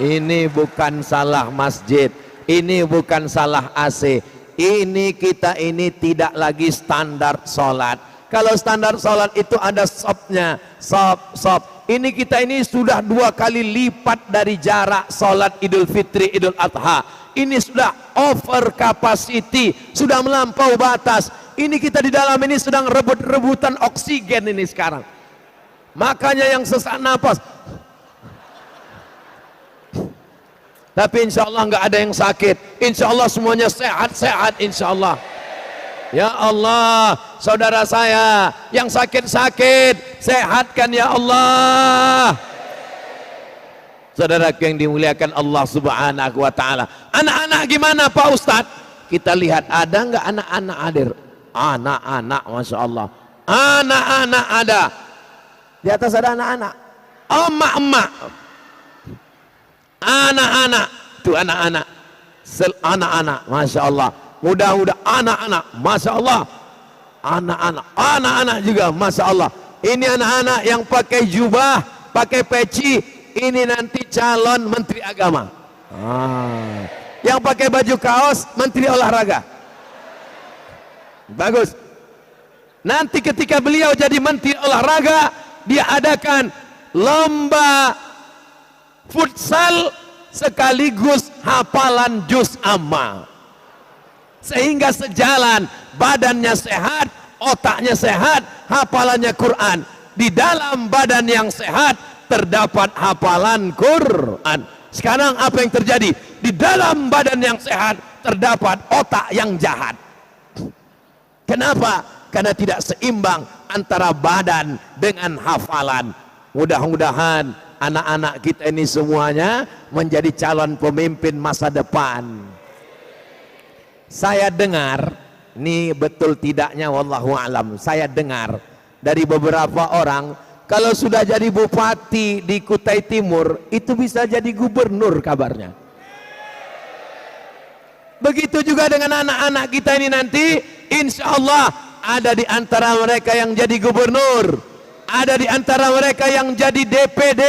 Ini bukan salah masjid, ini bukan salah AC, ini kita ini tidak lagi standar sholat. Kalau standar sholat itu ada sopnya, sop. Ini kita ini sudah 2 kali lipat dari jarak sholat Idul Fitri, Idul Adha. Ini sudah over capacity, sudah melampau batas. Ini kita di dalam ini sedang rebut-rebutan oksigen ini sekarang. Makanya yang sesak napas. Tapi insya Allah nggak ada yang sakit. Insya Allah semuanya sehat-sehat insya Allah. Ya Allah, saudara saya yang sakit-sakit, sehatkan ya Allah. Saudara yang dimuliakan Allah Subhanahu wa taala. Anak-anak gimana Pak Ustadz? Kita lihat ada nggak anak-anak hadir? Anak-anak, Masya Allah. Anak-anak ada. Di atas ada anak-anak. Emak-emak. Anak-anak. Itu anak-anak. Anak-anak, Masya Allah. Mudah-mudah anak-anak, Masya Allah. Anak-anak juga, Masya Allah. Ini anak-anak yang pakai jubah, pakai peci. Ini nanti calon menteri agama. Yang pakai baju kaos, menteri olahraga. Bagus. Nanti ketika beliau jadi menteri olahraga, dia adakan lomba futsal sekaligus hafalan juz amma. Sehingga sejalan, badannya sehat, otaknya sehat, hafalannya Quran. Di dalam badan yang sehat terdapat hafalan Quran. Sekarang apa yang terjadi? Di dalam badan yang sehat terdapat otak yang jahat. Kenapa? Karena tidak seimbang antara badan dengan hafalan. Mudah-mudahan anak-anak kita ini semuanya menjadi calon pemimpin masa depan. Saya dengar, ini betul tidaknya wallahu alam, saya dengar dari beberapa orang, kalau sudah jadi bupati di Kutai Timur itu bisa jadi gubernur kabarnya. Begitu juga dengan anak-anak kita ini nanti, insya Allah ada di antara mereka yang jadi gubernur, ada di antara mereka yang jadi DPD,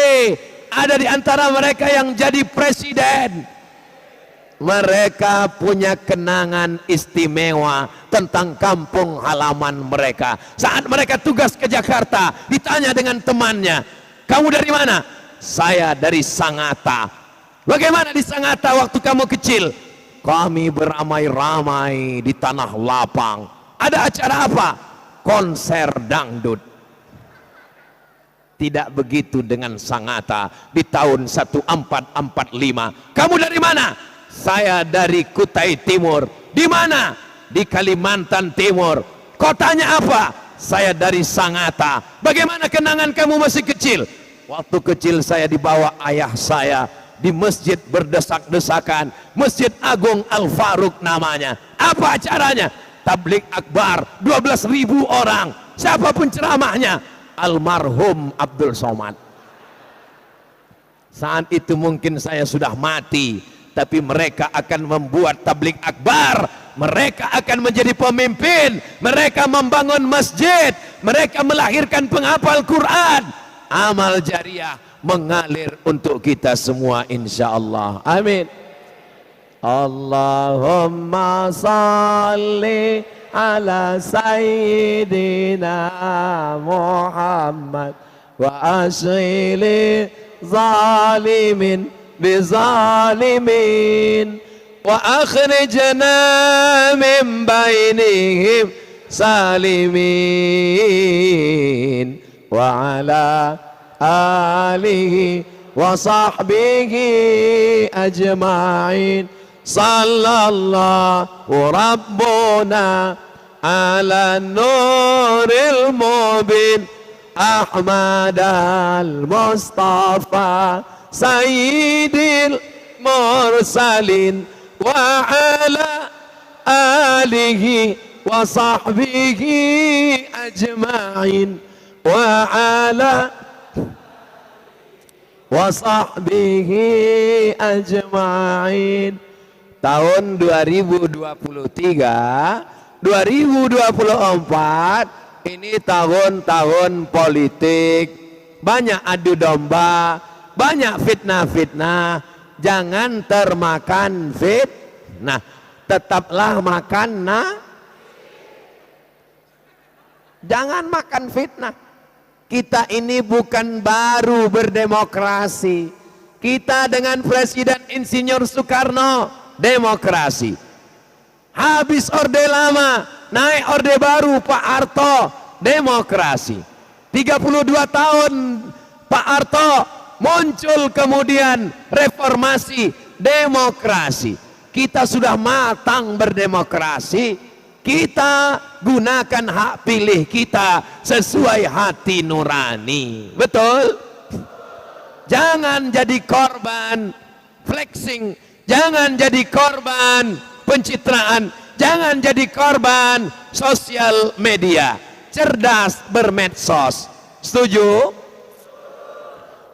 ada di antara mereka yang jadi presiden. Mereka punya kenangan istimewa tentang kampung halaman mereka. Saat mereka tugas ke Jakarta, ditanya dengan temannya, kamu dari mana? Saya dari Sangatta. Bagaimana di Sangatta waktu kamu kecil? Kami beramai-ramai di tanah lapang. Ada acara apa? Konser dangdut. Tidak begitu dengan Sangatta di tahun 1445. Kamu dari mana? Saya dari Kutai Timur. Di mana? Di Kalimantan Timur. Kotanya apa? Saya dari Sangatta. Bagaimana kenangan kamu masih kecil? Waktu kecil saya dibawa ayah saya di masjid berdesak-desakan, Masjid Agung Al-Faruq namanya. Apa acaranya? Tablik akbar, 12.000 orang. Siapapun ceramahnya? Almarhum Abdul Somad. Saat itu mungkin saya sudah mati, tapi mereka akan membuat tablik akbar mereka akan menjadi pemimpin, mereka membangun masjid, mereka melahirkan penghafal Quran. Amal jariah mengalir untuk kita semua insyaallah. Amin. Allahumma salli ala sayyidina Muhammad wa ashghili zalimin bizalimin wa akhrijna min bainihim salimin wa ala alihi wa sahbihi ajma'in. Sallallahu rabbuna ala nuril mubin Ahmad al-Mustafa sayyidil mursalin wa ala alihi wa sahbihi ajma'in wa ala wa sahbihi ajma'in. Tahun 2023 2024 ini tahun-tahun politik, banyak adu domba, banyak fitnah-fitnah. Jangan termakan fitnah, tetaplah makan jangan makan fitnah. Kita ini bukan baru berdemokrasi. Kita dengan Presiden Insinyur Soekarno demokrasi. Habis orde lama, naik orde baru Pak Harto, demokrasi. 32 tahun Pak Harto, muncul kemudian reformasi, demokrasi. Kita sudah matang berdemokrasi, kita gunakan hak pilih kita sesuai hati nurani. Betul? Jangan jadi korban flexing, jangan jadi korban pencitraan, jangan jadi korban sosial media. Cerdas bermedsos. Setuju?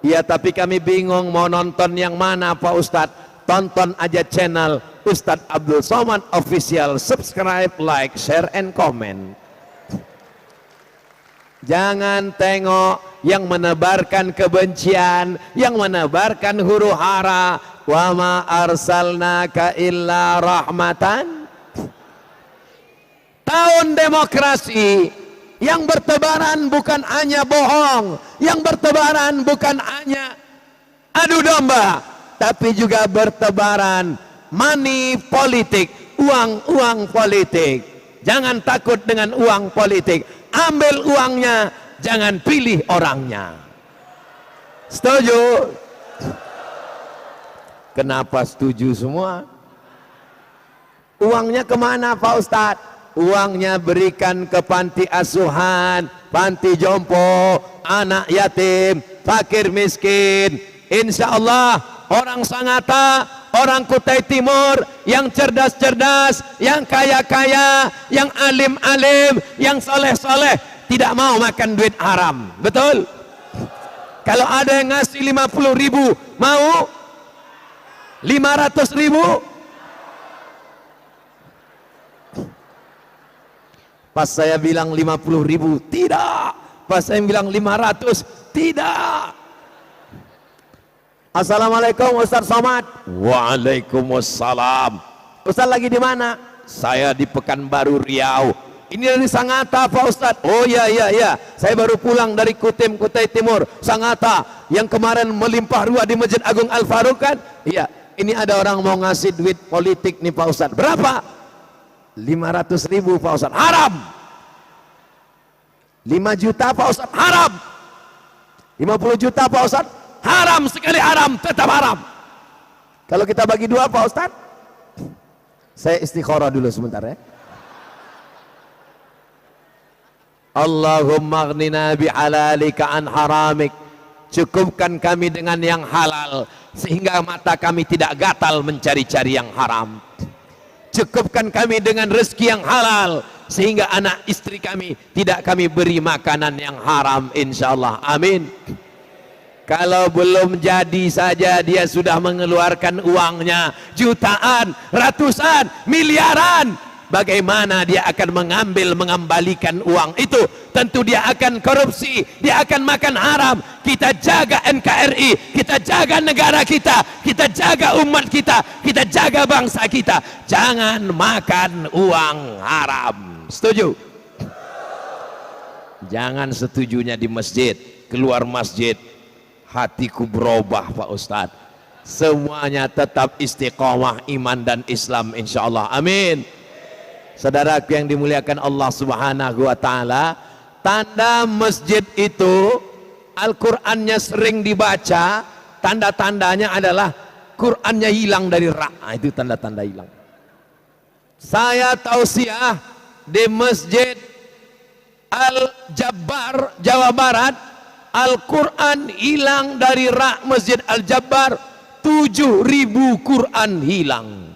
Ya, tapi kami bingung mau nonton yang mana Pak Ustadz. Tonton aja channel Ustadz Abdul Somad Official. Subscribe, like, share, and comment. Jangan tengok yang menebarkan kebencian, yang menebarkan huru hara. Wa ma arsalnaka illa rahmatan. Tahun demokrasi, yang bertebaran bukan hanya bohong, yang bertebaran bukan hanya adu domba, tapi juga bertebaran money politik, uang politik. Jangan takut dengan uang politik, ambil uangnya, jangan pilih orangnya. Setuju? Kenapa setuju semua? Uangnya kemana Pak Ustadz? Uangnya berikan ke panti asuhan, panti jompo, anak yatim, fakir miskin. Insya Allah orang Sangatta, orang Kutai Timur yang cerdas-cerdas, yang kaya-kaya, yang alim-alim, yang soleh-soleh, tidak mau makan duit haram. Betul? Kalau ada yang ngasih 50.000, mau? 500.000? Pas saya bilang 50.000, tidak. Pas saya bilang 500, tidak. Assalamualaikum Ustadz Somad. Waalaikumsalam. Ustadz lagi di mana? Saya di Pekanbaru Riau. Ini dari Sangatta Pak Ustadz. Oh ya. Saya baru pulang dari Kutai Timur, Sangatta, yang kemarin melimpah ruah di Masjid Agung Al Faruq kan? Iya. Ini ada orang mau ngasih duit politik nih Pak Ustadz. Berapa? 500.000 Pak Ustadz. Haram. 5 juta Pak Ustadz. Haram. 50 juta Pak Ustadz. Haram sekali, haram, tetap haram. Kalau kita bagi dua Pak Ustadz, saya istikharah dulu sebentar ya. Allahumma aghnina bihalalika an haramik. Cukupkan kami dengan yang halal, sehingga mata kami tidak gatal mencari-cari yang haram. Cukupkan kami dengan rezeki yang halal, sehingga anak istri kami tidak kami beri makanan yang haram, insyaallah. Amin. Kalau belum jadi saja dia sudah mengeluarkan uangnya jutaan, ratusan, miliaran. bagaimana dia akan mengembalikan uang itu? Tentu dia akan korupsi, dia akan makan haram. Kita jaga NKRI, kita jaga negara kita, kita jaga umat kita, kita jaga bangsa kita. Jangan makan uang haram. Setuju? Jangan setujunya di masjid, keluar masjid hatiku berubah Pak Ustadz. Semuanya tetap istiqomah iman dan Islam insyaallah. Amin. Saudaraku yang dimuliakan Allah Subhanahu wa taala, tanda masjid itu Al-Qur'annya sering dibaca, tanda-tandanya adalah Qur'annya hilang dari rak. Nah, itu tanda-tanda hilang. Saya tausiah di Masjid Al-Jabbar Jawa Barat, Al-Quran hilang dari rak Masjid Al-Jabbar. 7.000 Quran hilang.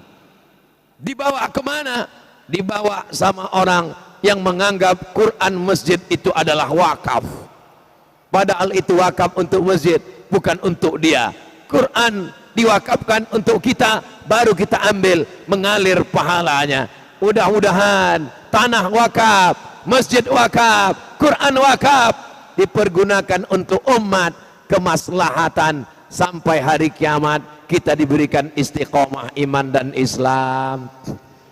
Dibawa kemana? Dibawa sama orang yang menganggap Quran masjid itu adalah wakaf. Padahal itu wakaf untuk masjid, bukan untuk dia. Quran diwakafkan untuk kita, baru kita ambil, mengalir pahalanya. Mudah-mudahan tanah wakaf, masjid wakaf, Quran wakaf dipergunakan untuk umat, kemaslahatan, sampai hari kiamat kita diberikan istiqomah iman dan Islam.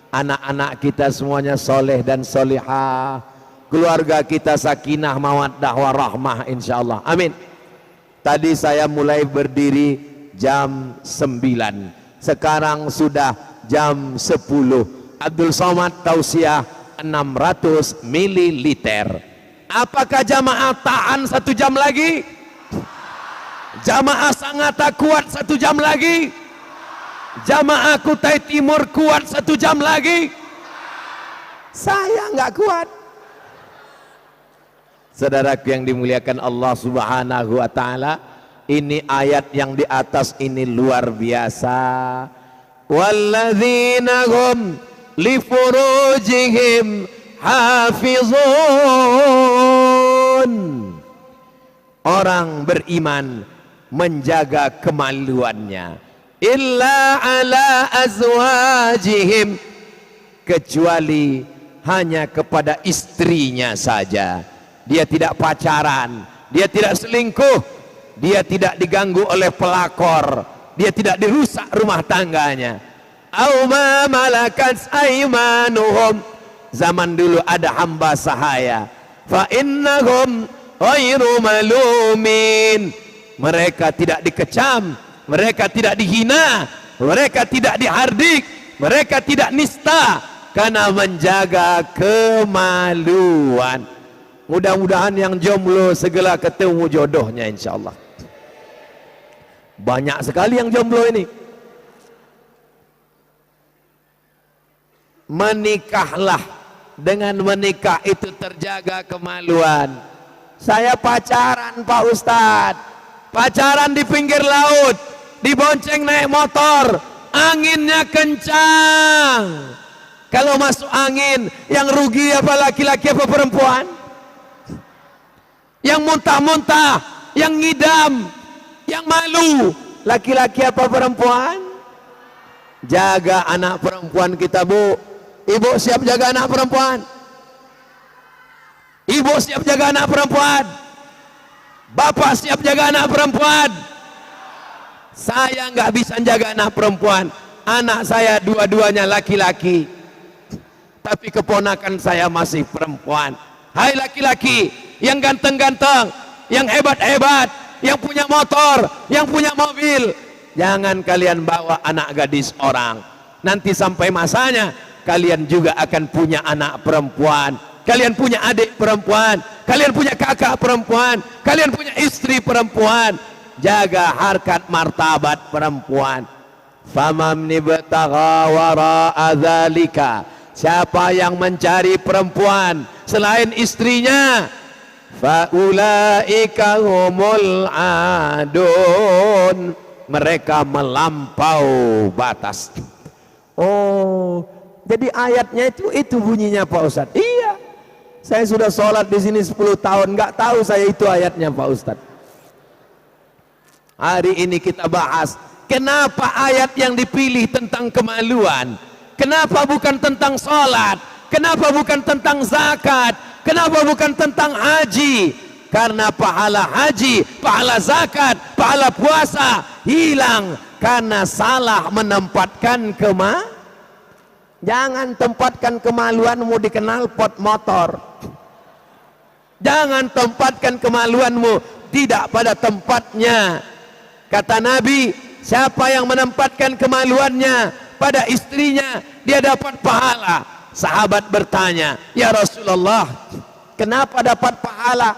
Anak-anak kita semuanya soleh dan solihah, keluarga kita sakinah mawaddah warahmah insyaallah. Amin. Tadi saya mulai berdiri jam 9, sekarang sudah jam 10. Abdul Somad tausiah 600 ml. Apakah jamaah tahan 1 jam lagi? Jamaah Sangatta kuat 1 jam lagi? Jamaah Kutai Timur kuat 1 jam lagi? Saya nggak kuat. Saudaraku yang dimuliakan Allah Subhanahu wa taala, ini ayat yang di atas ini luar biasa. Walladzina hum li furujihim hafizun. Orang beriman menjaga kemaluannya, illa ala azwajihim, kecuali hanya kepada istrinya saja. Dia tidak pacaran, dia tidak selingkuh, dia tidak diganggu oleh pelakor, dia tidak dirusak rumah tangganya. Au ma malakat aymanuhum, zaman dulu ada hamba sahaya, fa innahum ghairu malumin, mereka tidak dikecam, mereka tidak dihina, mereka tidak dihardik, mereka tidak nista, karena menjaga kemaluan. Mudah-mudahan yang jomblo segera ketemu jodohnya insyaallah. Banyak sekali yang jomblo ini. Menikahlah, dengan menikah itu terjaga kemaluan. Saya pacaran Pak Ustadz, pacaran di pinggir laut, dibonceng naik motor, anginnya kencang. Kalau masuk angin, yang rugi apa laki-laki apa perempuan? Yang muntah-muntah, yang ngidam, yang malu, laki-laki apa perempuan? Jaga anak perempuan kita, Bu. Ibu siap jaga anak perempuan? Ibu siap jaga anak perempuan? Bapak siap jaga anak perempuan? Saya nggak bisa jaga anak perempuan. Anak saya dua-duanya laki-laki, tapi keponakan saya masih perempuan. Hai laki-laki yang ganteng-ganteng, yang hebat-hebat, yang punya motor, yang punya mobil, jangan kalian bawa anak gadis orang. Nanti sampai masanya kalian juga akan punya anak perempuan, kalian punya adik perempuan, kalian punya kakak perempuan, kalian punya istri perempuan. Jaga harkat martabat perempuan. Faman ibtagha wara'a dzalika, siapa yang mencari perempuan selain istrinya, faulaika humul adun, mereka melampau batas. Oh, jadi ayatnya itu bunyinya Pak Ustadz. Iya, saya sudah sholat di sini 10 tahun, nggak tahu saya itu ayatnya Pak Ustadz. Hari ini kita bahas kenapa ayat yang dipilih tentang kemaluan. Kenapa bukan tentang sholat? Kenapa bukan tentang zakat? Kenapa bukan tentang haji? Karena pahala haji, pahala zakat, pahala puasa hilang karena salah menempatkan Jangan tempatkan kemaluanmu di knalpot motor. Jangan tempatkan kemaluanmu tidak pada tempatnya. Kata Nabi, siapa yang menempatkan kemaluannya pada istrinya, dia dapat pahala. Sahabat bertanya, ya Rasulullah, kenapa dapat pahala?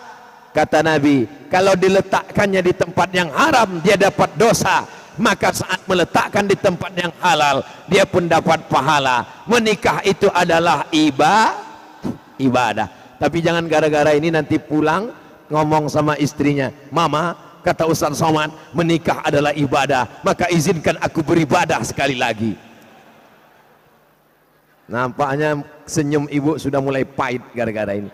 Kata Nabi, kalau diletakkannya di tempat yang haram, dia dapat dosa. Maka saat meletakkan di tempat yang halal, dia pun dapat pahala. Menikah itu adalah ibadah. Tapi jangan gara-gara ini nanti pulang ngomong sama istrinya, mama, kata Ustaz Somad, menikah adalah ibadah, maka izinkan aku beribadah sekali lagi. Nampaknya senyum ibu sudah mulai pahit gara-gara ini.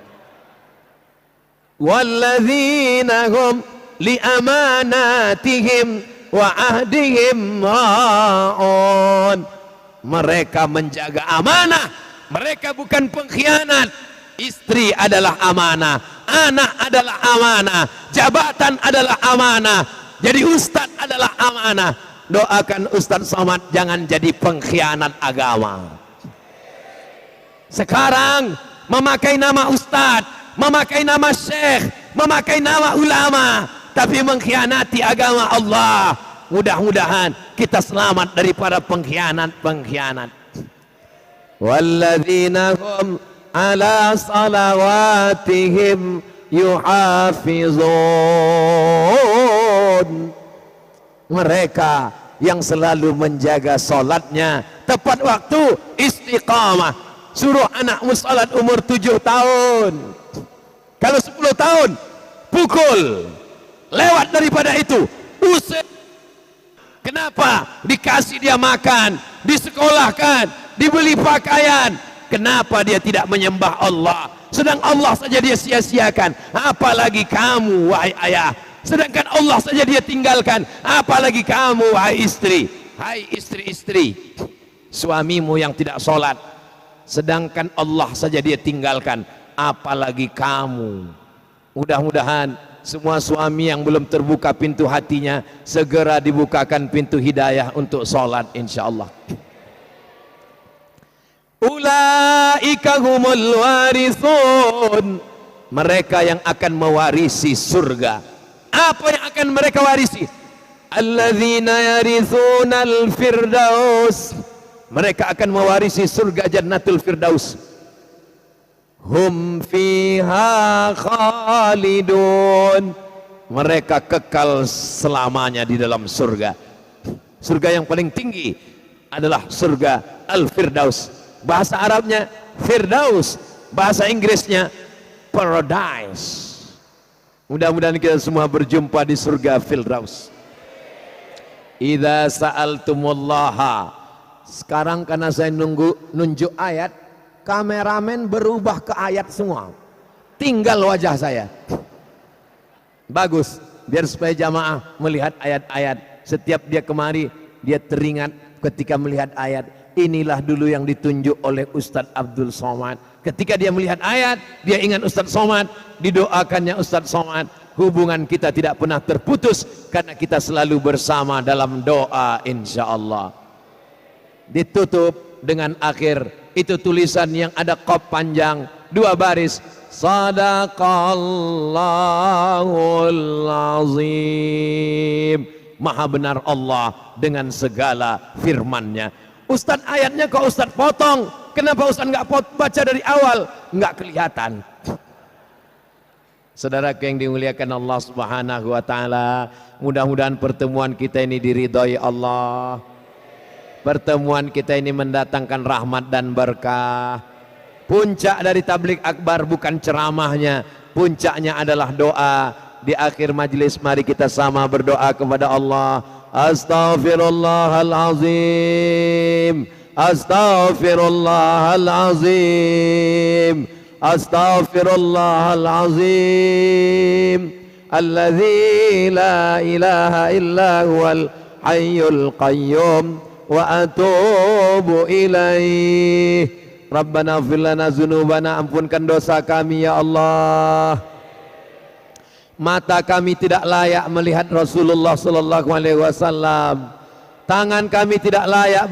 Walladzina hum li amanatihim wa ahdihim ra'un. Mereka menjaga amanah, mereka bukan pengkhianat. Istri adalah amanah, anak adalah amanah, jabatan adalah amanah, jadi ustadz adalah amanah. Doakan Ustaz Somad jangan jadi pengkhianat agama. Sekarang memakai nama ustadz, memakai nama syekh, memakai nama ulama, tapi mengkhianati agama Allah. Mudah-mudahan kita selamat daripada pengkhianat. Walladzina hum ala salawatihim yuhafizun. Mereka yang selalu menjaga salatnya tepat waktu, istiqamah. Suruh anakmu salat umur 7 tahun. Kalau 10 tahun, pukul. Lewat daripada itu, usir. Kenapa? Dikasih dia makan, disekolahkan, dibeli pakaian. Kenapa dia tidak menyembah Allah? Sedang Allah saja dia sia-siakan. Apalagi kamu, wahai ayah. Sedangkan Allah saja dia tinggalkan. Apalagi kamu, wahai istri. Hai istri-istri, suamimu yang tidak sholat, sedangkan Allah saja dia tinggalkan. Apalagi kamu. Mudah-mudahan semua suami yang belum terbuka pintu hatinya, segera dibukakan pintu hidayah untuk sholat insyaallah. Ulaika humul warithun. Mereka yang akan mewarisi surga. Apa yang akan mereka warisi? Alladzina yarithunal firdaus. Mereka akan mewarisi surga Jannatul Firdaus. Hum fiha khalidun. Mereka kekal selamanya di dalam surga. Surga yang paling tinggi adalah surga Al-Firdaus. Bahasa Arabnya Firdaus, bahasa Inggrisnya Paradise. Mudah-mudahan kita semua berjumpa di surga Firdaus. Idza sa'altumullaha. Sekarang karena saya nunjuk ayat, kameramen berubah ke ayat semua. Tinggal wajah saya. Bagus, biar supaya jamaah melihat ayat-ayat. Setiap dia kemari, dia teringat ketika melihat ayat. Inilah dulu yang ditunjuk oleh Ustadz Abdul Somad. Ketika dia melihat ayat, dia ingat Ustadz Somad, didoakannya Ustadz Somad. Hubungan kita tidak pernah terputus karena kita selalu bersama dalam doa insyaallah. Ditutup dengan akhir itu tulisan yang ada qaf panjang 2 baris. Sadaqallahul azim. Maha benar Allah dengan segala firman-Nya. Ustadz ayatnya kok Ustadz potong? Kenapa Ustadz nggak baca dari awal? Nggak kelihatan. Saudara yang dimuliakan Allah Subhanahu wa taala, mudah-mudahan pertemuan kita ini diridhai Allah. Pertemuan kita ini mendatangkan rahmat dan berkah. Puncak dari tabligh akbar bukan ceramahnya, puncaknya adalah doa. Di akhir majelis mari kita sama berdoa kepada Allah. Astaghfirullahalazim, astaghfirullahalazim, astaghfirullahalazim, alladzi la ilaha illa huwal hayyul qayyum, wa atubu ilaih. Rabbana ighfir lana dzunubana, ampunkan dosa kami ya Allah. Mata kami tidak layak melihat Rasulullah sallallahu alaihi wasallam. Tangan kami tidak layak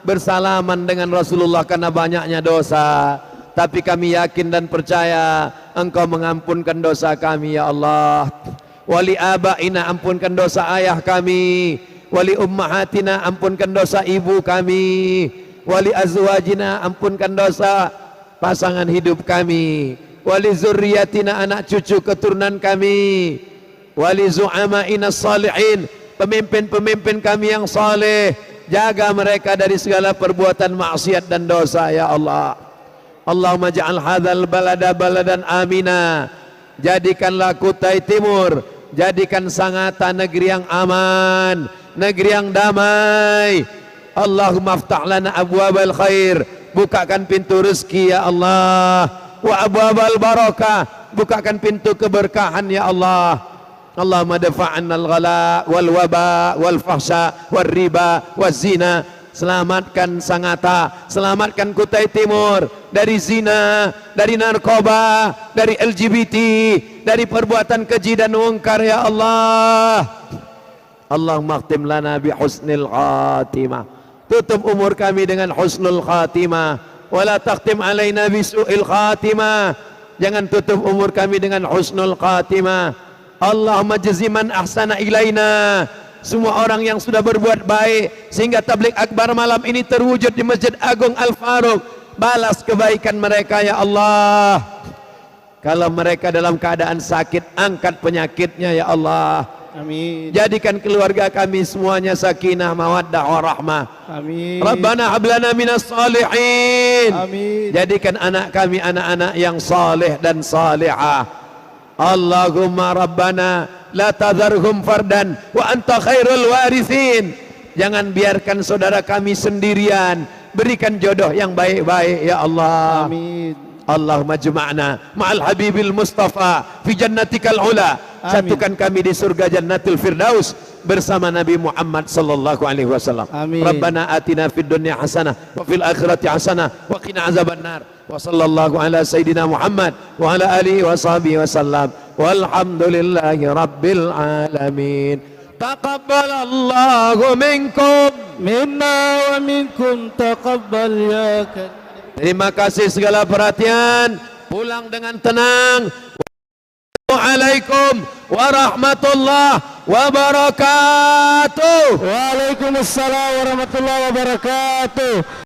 bersalaman dengan Rasulullah karena banyaknya dosa. Tapi kami yakin dan percaya Engkau mengampunkan dosa kami ya Allah. Wali abaina, ampunkan dosa ayah kami. Wali ummahatina, ampunkan dosa ibu kami. Wali azwajina, ampunkan dosa pasangan hidup kami. Wali zurriyatina, anak cucu keturunan kami. Wali zu'amaina salihin, pemimpin-pemimpin kami yang saleh, jaga mereka dari segala perbuatan maksiat dan dosa ya Allah. Allahumma ja'al hadzal balada baladan amina, jadikanlah Kutai Timur, jadikan Sangatta negeri yang aman, negeri yang damai. Allahumma aftah lana abwabal khair, bukakan pintu rezeki ya Allah. Wa abwabal barakah, bukakan pintu keberkahan ya Allah. Allahumma dafa'anna al-ghala wal waba wal fahsya wal riba wal zina. Selamatkan Sangatta, selamatkan Kutai Timur dari zina, dari narkoba, dari LGBT, dari perbuatan keji dan mungkar ya Allah. Allahumma khtim lana bi husnil khatimah, tutup umur kami dengan husnul khatimah, wala takhtim alaina bi su'il khatimah, jangan tutup umur kami dengan husnul khatimah. Allahumma jaziman ahsana ilaina, semua orang yang sudah berbuat baik sehingga tabligh akbar malam ini terwujud di Masjid Agung Al-Faruq, balas kebaikan mereka ya Allah. Kalau mereka dalam keadaan sakit, angkat penyakitnya ya Allah. Amin. Jadikan keluarga kami semuanya sakinah mawaddah warahmah. Amin. Rabbana hab lana minas salihin. Amin. Jadikan anak kami anak-anak yang saleh dan salihah. Allahumma Rabbana la tadharhum fardan wa anta khairul warithin. Jangan biarkan saudara kami sendirian, berikan jodoh yang baik-baik ya Allah. Amin. Allahumma juma'na ma'al habibil mustafa fi jannatikal ula. Satukan kami di surga jannatul firdaus bersama Nabi Muhammad sallallahu alaihi wasallam. Amin. Rabbana atina fid dunya hasanah wa fil akhirati hasanah wa qina azaban nar. Wa sallallahu ala sayyidina Muhammad wa ala alihi wa sahbihi wasallam. Walhamdulillahi rabbil alamin. Taqabbalallahu minkum Minna wa minkum taqabbal ya karim. Terima kasih segala perhatian. Pulang dengan tenang. Waalaikumsalam warahmatullahi wabarakatuh. Waalaikumsalam warahmatullahi wabarakatuh.